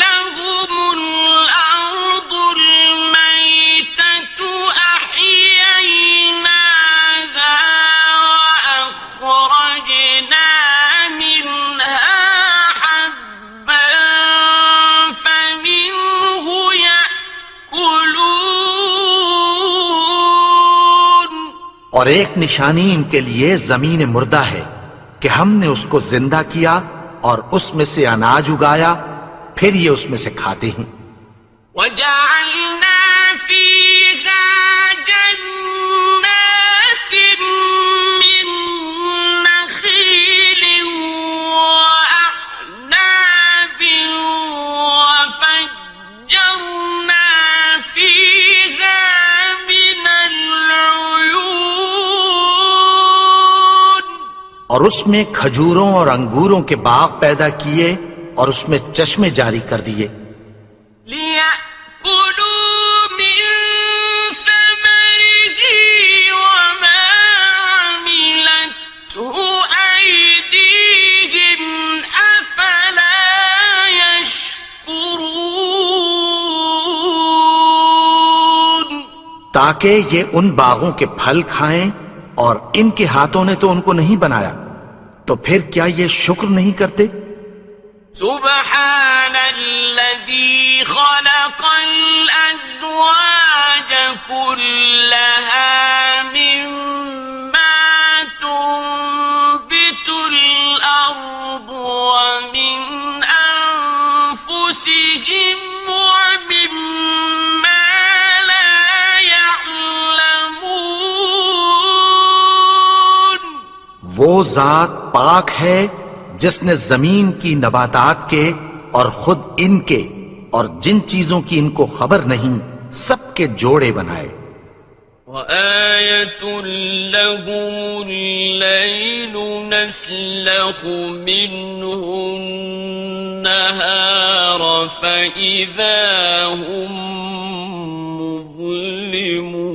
لَّهُمُ الْأَرْضُ الْمَيْتَةُ أَحْيَيْنَاهَا وَأَخْرَجْنَا مِنْهَا حَبًّا فَمِنْهُ يَأْكُلُونَ. اور ایک نشانی ان کے لیے زمین مردہ ہے کہ ہم نے اس کو زندہ کیا اور اس میں سے اناج اگایا، پھر یہ اس میں سے کھاتے ہیں. وَجَعَلْنَا فِيهَا جَنَّاتٍ مِّن نَّخِيلٍ وَأَعْنَابٍ وَفَجَّرْنَا فِيهَا مِنَ الْعُيُونِ. اور اس میں کھجوروں اور انگوروں کے باغ پیدا کیے اور اس میں چشمے جاری کر دیے. لِيَأْكُلُوا مِن ثَمَرِهِ وَمَا عَمِلَتْهُ أَيْدِيهِمْ أَفَلَا يَشْكُرُونَ. تاکہ یہ ان باغوں کے پھل کھائیں، اور ان کے ہاتھوں نے تو ان کو نہیں بنایا، تو پھر کیا یہ شکر نہیں کرتے؟ سبحان الذي خلق الأزواج كلها مما تنبت الأرض ومن أنفسهم ومما لا يعلمون. وہ ذات پاک ہے جس نے زمین کی نباتات کے اور خود ان کے اور جن چیزوں کی ان کو خبر نہیں سب کے جوڑے بنائے. وَآيَةٌ لَّهُمُ اللَّيْلُ نَسْلَخُ مِنْهُ النَّهَارَ فَإِذَا هُمْ مُظْلِمُونَ.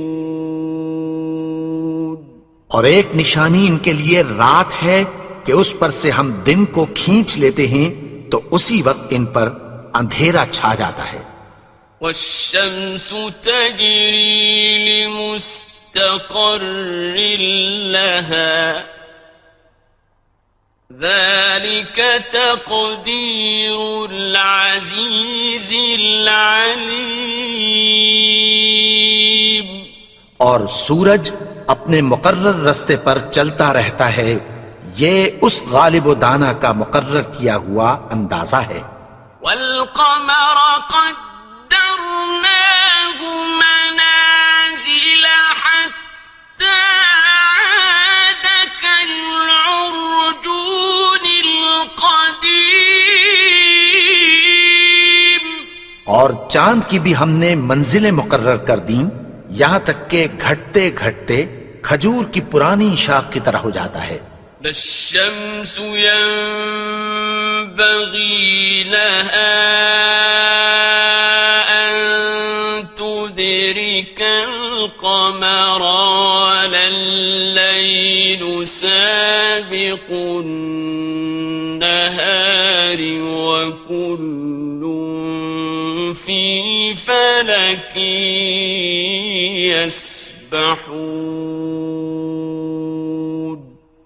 اور ایک نشانی ان کے لیے رات ہے کہ اس پر سے ہم دن کو کھینچ لیتے ہیں تو اسی وقت ان پر اندھیرا چھا جاتا ہے. وَالشَّمْسُ تَجْرِي لِمُسْتَقَرٍّ لَّهَا ذَلِكَ تَقْدِيرُ الْعَزِيزِ الْعَلِيمِ. اور سورج اپنے مقرر رستے پر چلتا رہتا ہے، یہ اس غالب و دانا کا مقرر کیا ہوا اندازہ ہے. وَالْقَمَرَ قَدَّرْنَاهُ مَنَازِلَ حَتَّى عَادَ كَالْعُرْجُونِ الْقَدِيمِ. اور چاند کی بھی ہم نے منزلیں مقرر کر دیں، یہاں تک کہ گھٹتے گھٹتے کھجور کی پرانی شاخ کی طرح ہو جاتا ہے. لا الشمس ينبغي لها أن تدرك القمر ولا الليل النهار وكل في فلك يسبحون.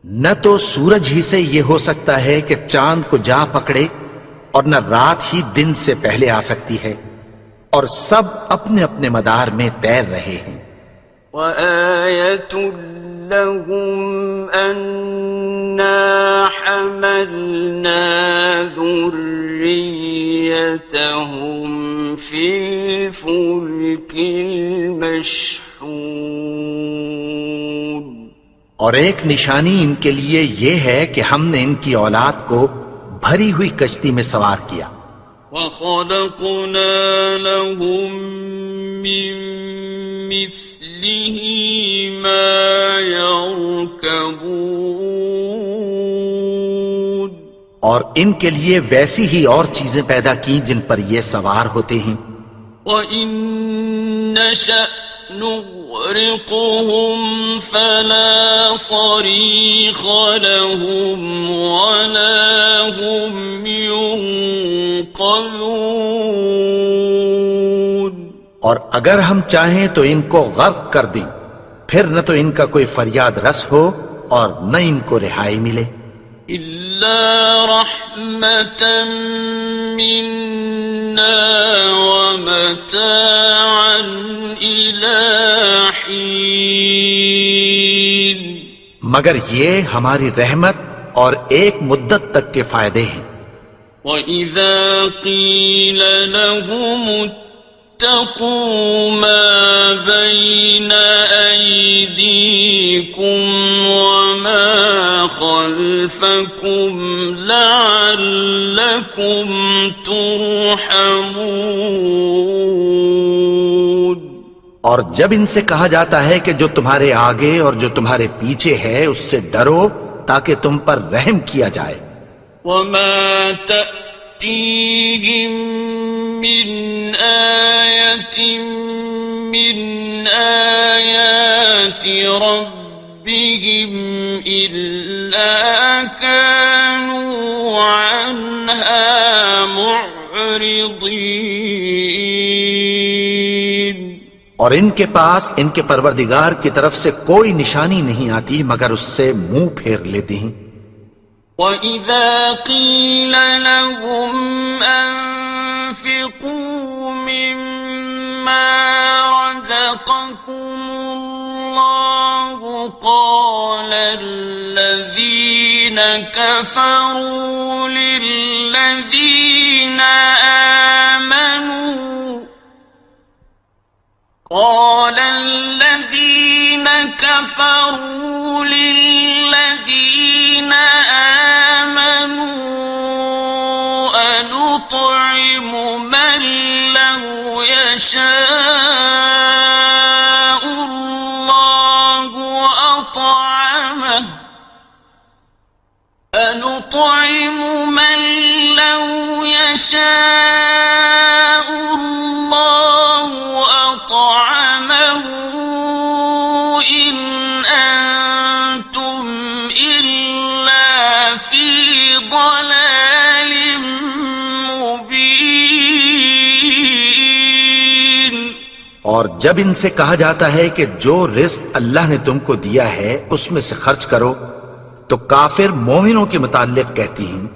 نہ تو سورج ہی سے یہ ہو سکتا ہے کہ چاند کو جا پکڑے، اور نہ رات ہی دن سے پہلے آ سکتی ہے، اور سب اپنے اپنے مدار میں تیر رہے ہیں. وَآيَةٌ لَهُمْ أَنَّا حَمَلْنَا ذُرِّيَّتَهُمْ فِي الْفُلْكِ الْمَشْحُونِ. اور ایک نشانی ان کے لیے یہ ہے کہ ہم نے ان کی اولاد کو بھری ہوئی کشتی میں سوار کیا. وَخَلَقْنَا لَهُم مِّن مِّثْلِهِ مَا يَرْكَبُونَ. اور ان کے لیے ویسی ہی اور چیزیں پیدا کی جن پر یہ سوار ہوتے ہیں. وَإِن نَّشَأْ نُغْرِقْهُمْ فَلَا صَرِيخَ لَهُمْ وَلَا هُمْ يُنقَذُونَ. اور اگر ہم چاہیں تو ان کو غرق کر دیں، پھر نہ تو ان کا کوئی فریاد رس ہو اور نہ ان کو رہائی ملے. إِلَّا رَحْمَةً مِّنَّا وَمَتَاعًا إِلَىٰ حِينٍ. مگر یہ ہماری رحمت اور ایک مدت تک کے فائدے ہیں. وَإِذَا قِيلَ لَهُمُ اتَّقُوا مَا بَيْنَ أَيْدِيكُمْ وَمَا خَلْفَكُمْ لَعَلَّكُمْ تُرْحَمُونَ. اور جب ان سے کہا جاتا ہے کہ جو تمہارے آگے اور جو تمہارے پیچھے ہے اس سے ڈرو تاکہ تم پر رحم کیا جائے. وَمَا تَأْتِيهِم مِّنْ آيَةٍ مِّنْ آيَاتِ رَبِّهِمْ إِلَّا كَانُوا عَنْهَا مُعْرِضِينَ. اور ان کے پاس ان کے پروردگار کی طرف سے کوئی نشانی نہیں آتی مگر اس سے منہ پھیر لیتے ہیں. وَإِذَا قِيلَ لَهُمْ أَنفِقُوا مِمَّا رَزَقَكُمُ اللَّهُ قَالَ الَّذِينَ كَفَرُوا لِلَّذِينَ آمنوا أنطعم من لو يشاء الله أطعمه أنطعم من لو يشاء الله أطعمه إن أنتم إلا في ضلال مبين. اور جب ان سے کہا جاتا ہے کہ جو رزق اللہ نے تم کو دیا ہے اس میں سے خرچ کرو تو کافر مومنوں کے متعلق کہتی ہیں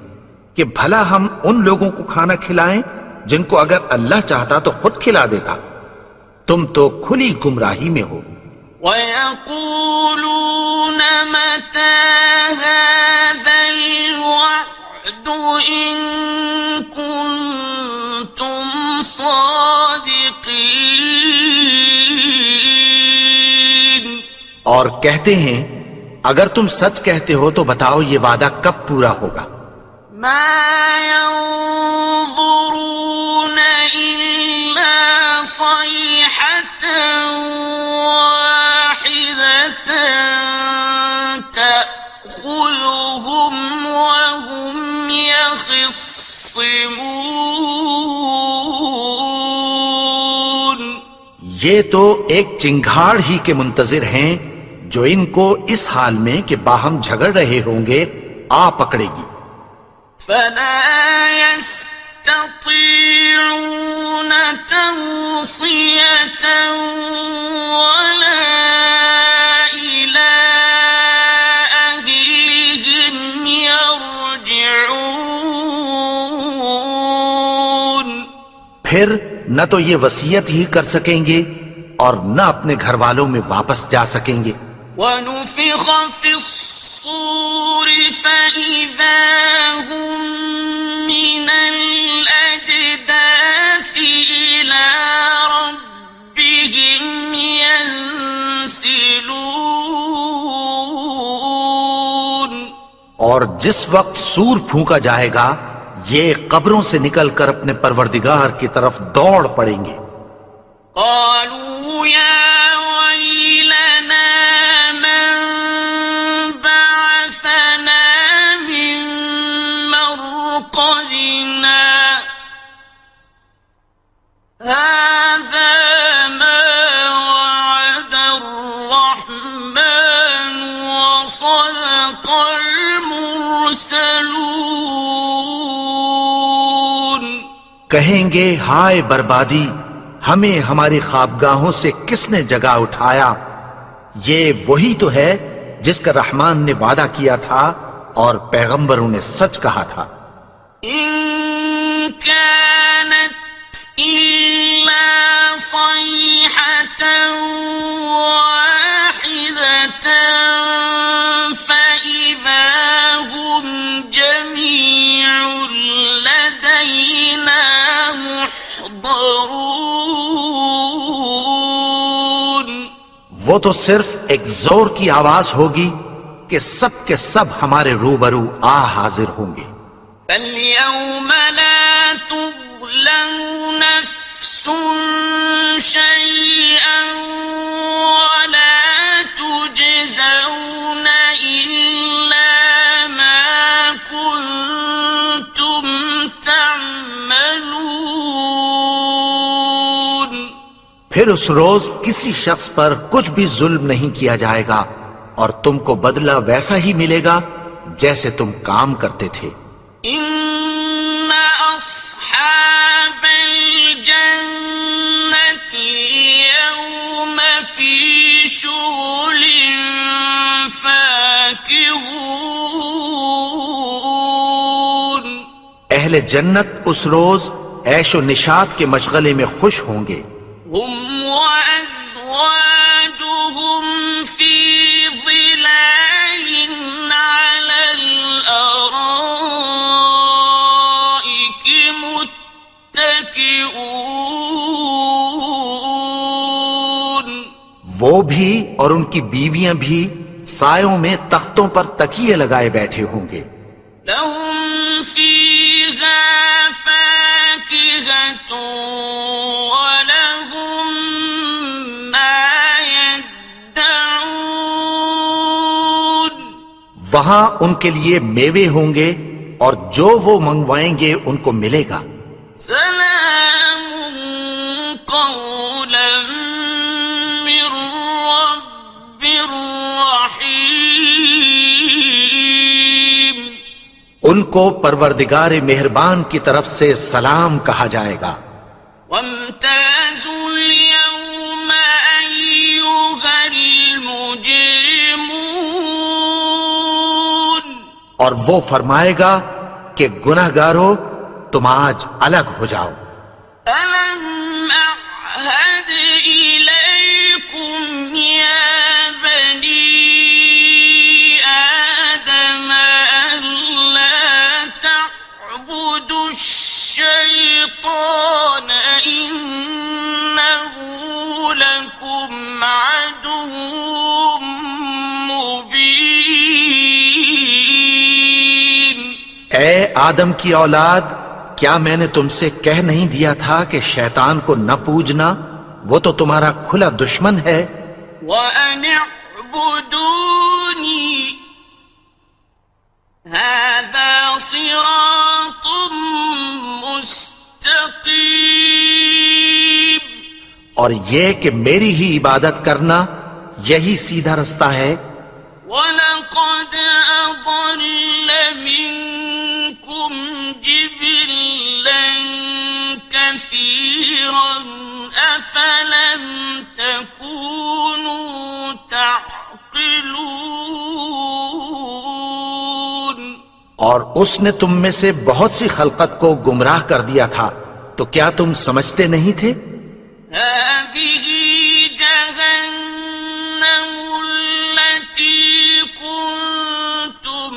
کہ بھلا ہم ان لوگوں کو کھانا کھلائیں جن کو اگر اللہ چاہتا تو خود کھلا دیتا. تم تو کھلی گمراہی میں ہو. وَيَقُولُونَ مَتَى هَذَا الْوَعْدُ إِن كُنتُمْ صَادِقِينَ. اور کہتے ہیں اگر تم سچ کہتے ہو تو بتاؤ یہ وعدہ کب پورا ہوگا. مَا يَنظُرُونَ إِلَّا صَيْحَةً وَاحِدَةً تَأْخُذُهُمْ وَهُمْ يَخِصِّمُونَ. یہ تو ایک چنگھاڑ ہی کے منتظر ہیں جو ان کو اس حال میں کہ باہم جھگڑ رہے ہوں گے آ پکڑے گی۔ فلا يستطيعون توصية ولا إلى أهلهم يرجعون۔ پھر نہ تو یہ وصیت ہی کر سکیں گے اور نہ اپنے گھر والوں میں واپس جا سکیں گے۔ ونفخ في الصور فإذا هم من الأجداث إلى ربهم ينسلون۔ اور جس وقت سور پھونکا جائے گا یہ قبروں سے نکل کر اپنے پروردگار کی طرف دوڑ پڑیں گے۔ قالوا يا ويلنا من بعثنا من مرقدنا هذا ما وعد الرحمن وصدق المرسلون۔ کہیں گے ہائے بربادی، ہمیں ہماری خوابگاہوں سے کس نے جگا اٹھایا؟ یہ وہی تو ہے جس کا رحمان نے وعدہ کیا تھا اور پیغمبروں نے سچ کہا تھا۔ إن كانت إلا صيحة واحدة فإذا هم جميع لدينا محضرون۔ وہ تو صرف ایک زور کی آواز ہوگی کہ سب کے سب ہمارے روبرو آ حاضر ہوں گے۔ فاليوم لا تظلم نفس شيئا ولا تجزون إلا ما كنتم تعملون۔ پھر اس روز کسی شخص پر کچھ بھی ظلم نہیں کیا جائے گا اور تم کو بدلہ ویسا ہی ملے گا جیسے تم کام کرتے تھے۔ إن أصحاب الجنة اليوم في شغل فاكهون۔ اہل جنت اس روز عیش و نشاط کے مشغلے میں خوش ہوں گے۔ هم وأزواجهم في ظلال على الأرائك متكئون۔ وہ بھی اور ان کی بیویاں بھی سایوں میں تختوں پر تکیے لگائے بیٹھے ہوں گے۔ لهم فيها فاكهة ولهم ما يدعون۔ وہاں ان کے لیے میوے ہوں گے اور جو وہ منگوائیں گے ان کو ملے گا۔ سلام قولا من رب رحيم۔ ان کو پروردگار مہربان کی طرف سے سلام کہا جائے گا۔ وامتازوا اليوم أيها المجرمون۔ اور وہ فرمائے گا کہ گناہگارو تم آج الگ ہو جاؤ۔ ألم أعهد إليكم يا بني آدم ألا تعبدوا الشيطان إنه لكم عدو مبين۔ اے آدم کی اولاد، کیا میں نے تم سے کہہ نہیں دیا تھا کہ شیطان کو نہ پوجنا؟ وہ تو تمہارا کھلا دشمن ہے۔ وَأَنِ اعْبُدُونِي هَذَا صِرَاطٌ مُسْتَقِيمٌ۔ اور یہ کہ میری ہی عبادت کرنا یہی سیدھا رستہ ہے۔ وَلَقَدْ أَضَلَّ مِنكُمْ جِبِلًّا كَثِيرًا أَفَلَمْ تَكُونُوا تَعْقِلُونَ اور اس نے تم میں سے بہت سی خلقت کو گمراہ کر دیا تھا، تو کیا تم سمجھتے نہیں تھے؟ هَذِهِ جَهَنَّمُ الَّتِي كُنتُمْ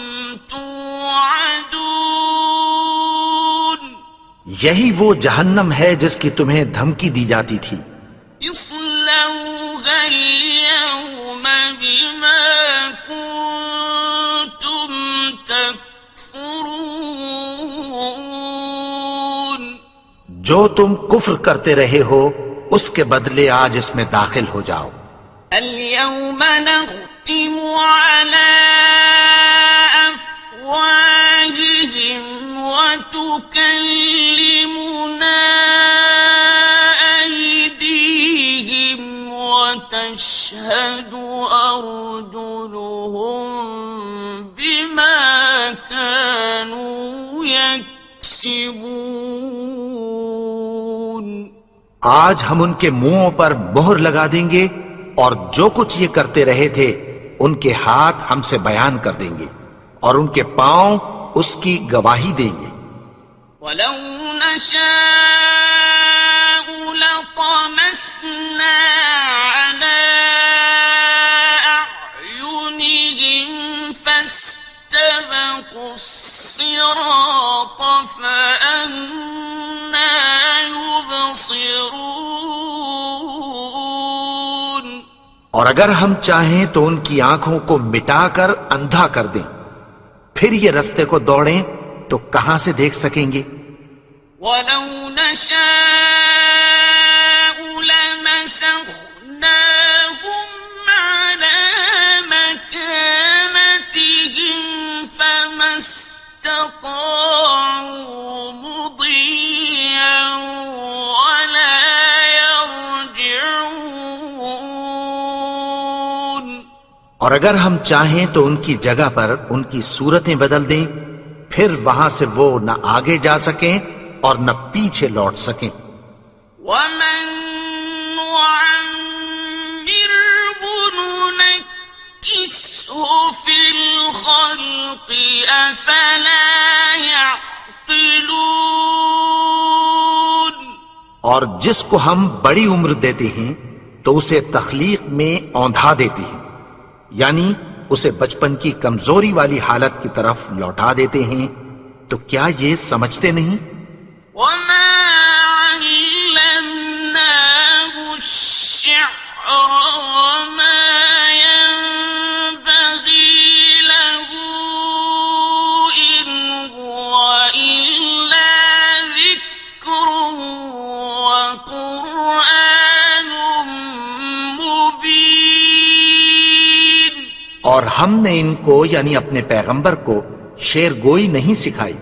تُوعَدُونَ یہی وہ جہنم ہے جس کی تمہیں دھمکی دی جاتی تھی۔ اصلوها اليوم بما كنتم تكفرون جو تم کفر کرتے رہے ہو اس کے بدلے آج اس میں داخل ہو جاؤ۔ اليوم نختم على أفواههم وتكلمنا أيديهم وتشهد أرجلهم بما كانوا يكسبون آج ہم ان کے منہوں پر مہر لگا دیں گے اور جو کچھ یہ کرتے رہے تھے ان کے ہاتھ ہم سے بیان کر دیں گے اور ان کے پاؤں اس کی گواہی دیں گے۔ وَلَوْ نَشَاءُ لَطَمَسْنَا عَلَىٰ أَعْيُنِهِمْ فَاسْتَبَقُوا الصِّرَاطَ فَأَنَّىٰ يُبْصِرُونَ اور اگر ہم چاہیں تو ان کی آنکھوں کو مٹا کر اندھا کر دیں، پھر یہ رستے کو دوڑیں تو کہاں سے دیکھ سکیں گے؟ وَلَوْ نَشَاءُ لَمَسَخْنَاهُمْ عَلَىٰ مَكَانَتِهِمْ فَمَا اسْتَطَاعُوا مُضِيًّا وَلَا يَرْجِعُونَ اور اگر ہم چاہیں تو ان کی جگہ پر ان کی صورتیں بدل دیں، پھر وہاں سے وہ نہ آگے جا سکیں اور نہ پیچھے لوٹ سکیں۔ وَمَن نُعَمِّرْهُ نُنَكِّسْهُ فِي الْخَلْقِ أَفَلَا يَعْقِلُونَ اور جس کو ہم بڑی عمر دیتے ہیں تو اسے تخلیق میں اوندھا دیتے ہیں، یعنی اسے بچپن کی کمزوری والی حالت کی طرف لوٹا دیتے ہیں، تو کیا یہ سمجھتے نہیں؟ وَمَا عَلَّمْنَاهُ الشِّعْرَ وَمَا يَنبَغِي لَهُ إِنْ هُوَ إِلَّا ذِكْرٌ وَقُرْآنٌ مُبِينٌ اور ہم نے ان کو یعنی اپنے پیغمبر کو شعر گوئی نہیں سکھائی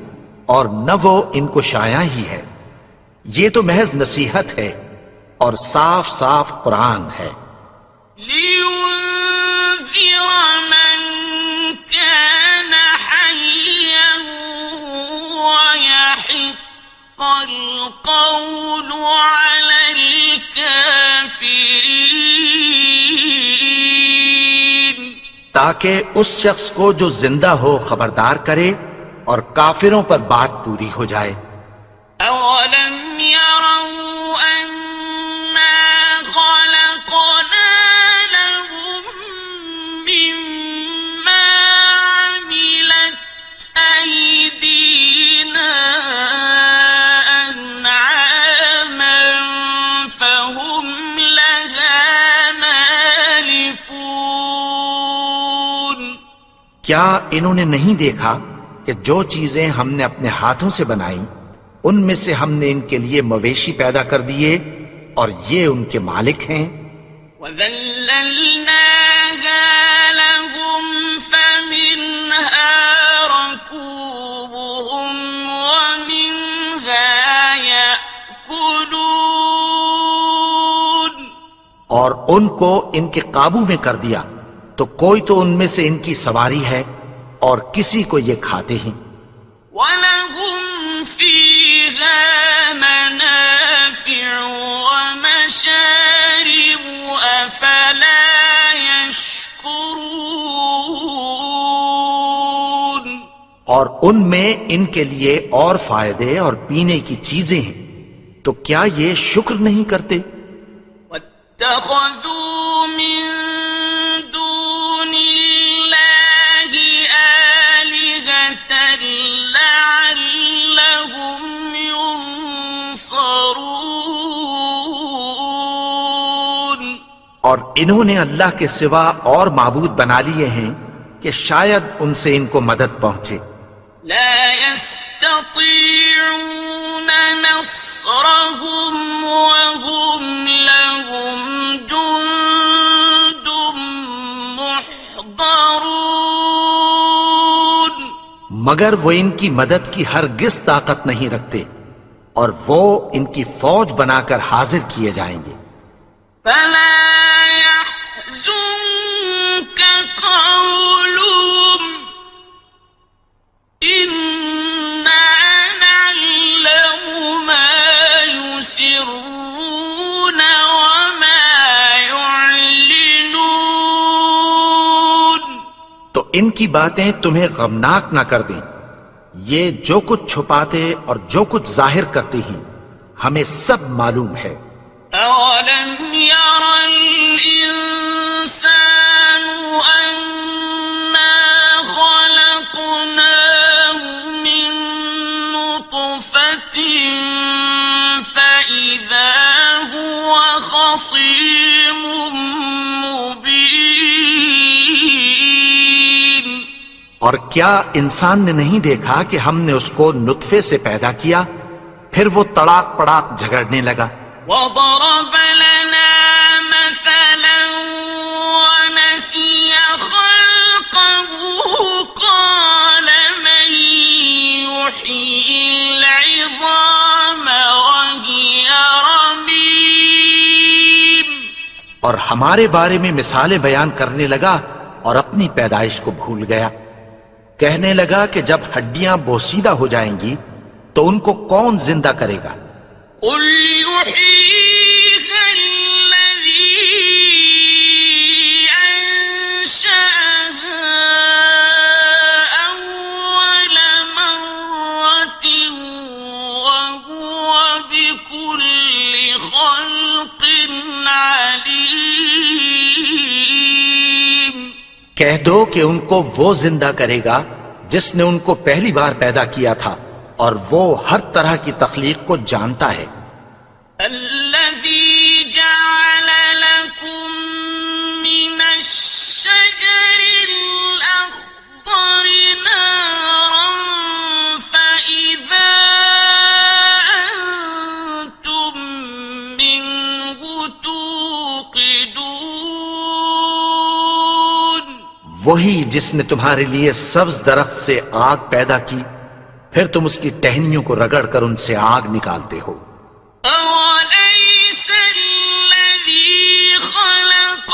اور نہ وہ ان کو شایع ہی ہے، یہ تو محض نصیحت ہے اور صاف صاف قرآن ہے۔ لِيُنذِرَ مَن كَانَ حَيًّا وَيَحِقَّ الْقَوْلُ عَلَى الْكَافِرِينَ تاکہ اس شخص کو جو زندہ ہو خبردار کرے اور کافروں پر بات پوری ہو جائے۔ أَوَلَمْ يَرَوْا أَنَّا خَلَقْنَا لَهُم مِّمَّا عَمِلَتْ أَيْدِينَا أَنْعَامًا فَهُمْ لَهَا مَالِكُونَ کیا انہوں نے نہیں دیکھا کہ جو چیزیں ہم نے اپنے ہاتھوں سے بنائیں ان میں سے ہم نے ان کے لیے مویشی پیدا کر دیے اور یہ ان کے مالک ہیں۔ وَذَلَّلْنَاهَا لَهُمْ فَمِنْهَا رَكُوبُهُمْ وَمِنْهَا يَأْكُلُونَ اور ان کو ان کے قابو میں کر دیا، تو کوئی تو ان میں سے ان کی سواری ہے اور کسی کو یہ کھاتے ہیں. وَلَهُمْ فِيهَا مَنَافِعُ وَمَشَارِبُ أَفَلَا يَشْكُرُونَ. اور ان میں ان کے لیے اور فائدے اور پینے کی چیزیں ہیں، تو کیا یہ شکر نہیں کرتے؟ وَاتَّخَذُوا مِن دُونِ اللَّهِ آلِهَةً لَعَلَّهُمْ يُنصَرُونَ. اور انہوں نے اللہ کے سوا اور معبود بنا لیے ہیں کہ شاید ان سے ان کو مدد پہنچے. لا يستطيعون نصرهم وهم لهم جند محضرون. مگر وہ ان کی مدد کی ہرگز طاقت نہیں رکھتے اور وہ ان کی فوج بنا کر حاضر کیے جائیں گے. فلا يحزنك قولهم إنا نعلم ما يسرون وما يعلنون. تو ان کی باتیں تمہیں غمناک نہ کر دیں. یہ جو کچھ چھپاتے اور جو کچھ ظاہر کرتے ہیں ہمیں سب معلوم ہے. أَوَلَمْ يَرَ الْإِنسَانُ أَنَّا خَلَقْنَاهُ مِن نُّطْفَةٍ فَإِذَا هُوَ خَصِيمٌ مُّبِينٌ. اور کیا انسان نے نہیں دیکھا کہ ہم نے اس کو نطفے سے پیدا کیا، پھر وہ تڑاک پڑاک جھگڑنے لگا. وَضَرَبَ لَنَا مَثَلًا وَنَسِيَ خَلْقَهُ قَالَ مَن يُحْيِي الْعِظَامَ وَهِيَ رَمِيمٌ. اور ہمارے بارے میں مثالیں بیان کرنے لگا اور اپنی پیدائش کو بھول گیا. کہنے لگا کہ جب ہڈیاں بوسیدہ ہو جائیں گی تو ان کو کون زندہ کرے گا؟ قُلْ يُحْيِيهَا الَّذِي أَنشَأَهَا أَوَّلَ مَرَّةٍ وَهُوَ بِكُلِّ خَلْقٍ عَلِيمٌ. کہہ دو کہ ان کو وہ زندہ کرے گا جس نے ان کو پہلی بار پیدا کیا تھا، اور وہ ہر طرح کی تخلیق کو جانتا ہے. الذي جعل لكم من الشجر الأخضر نارا فإذا أنتم منه توقدون. وہی جس نے تمہارے لیے سبز درخت سے آگ پیدا کی، پھر تم اس کی ٹہنیوں کو رگڑ کر ان سے آگ نکالتے ہو. أوليس الذي خلق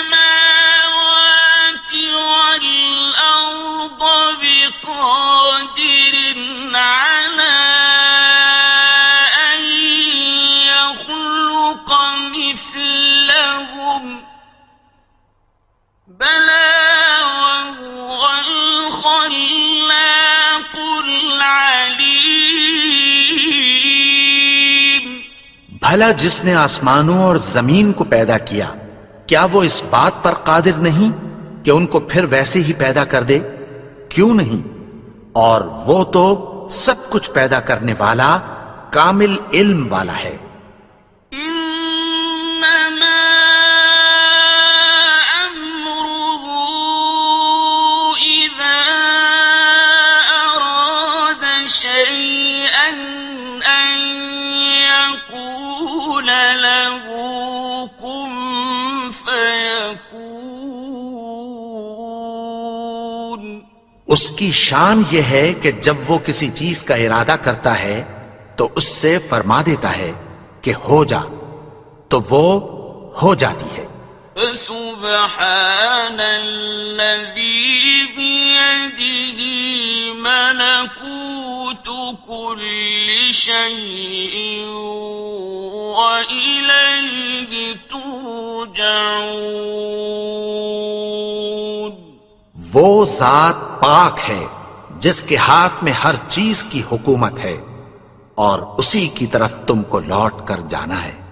السماوات والأرض بقادر على أن يخلق مثلهم بلى وهو الخلاق العليم. بھلا جس نے آسمانوں اور زمین کو پیدا کیا، کیا وہ اس بات پر قادر نہیں کہ ان کو پھر ویسے ہی پیدا کر دے؟ کیوں نہیں؟ اور وہ تو سب کچھ پیدا کرنے والا، کامل علم والا ہے. إنما أمره إذا أراد شيئا أن يقول له كن فيكون. اس کی شان یہ ہے کہ جب وہ کسی چیز کا ارادہ کرتا ہے تو اس سے فرما دیتا ہے کہ ہو جا، تو وہ ہو جاتی ہے. فسبحان الذي بيده ملكوت كل شيء وإليه ترجعون۔ وہ ذات پاک ہے جس کے ہاتھ میں ہر چیز کی حکومت ہے اور اسی کی طرف تم کو لوٹ کر جانا ہے۔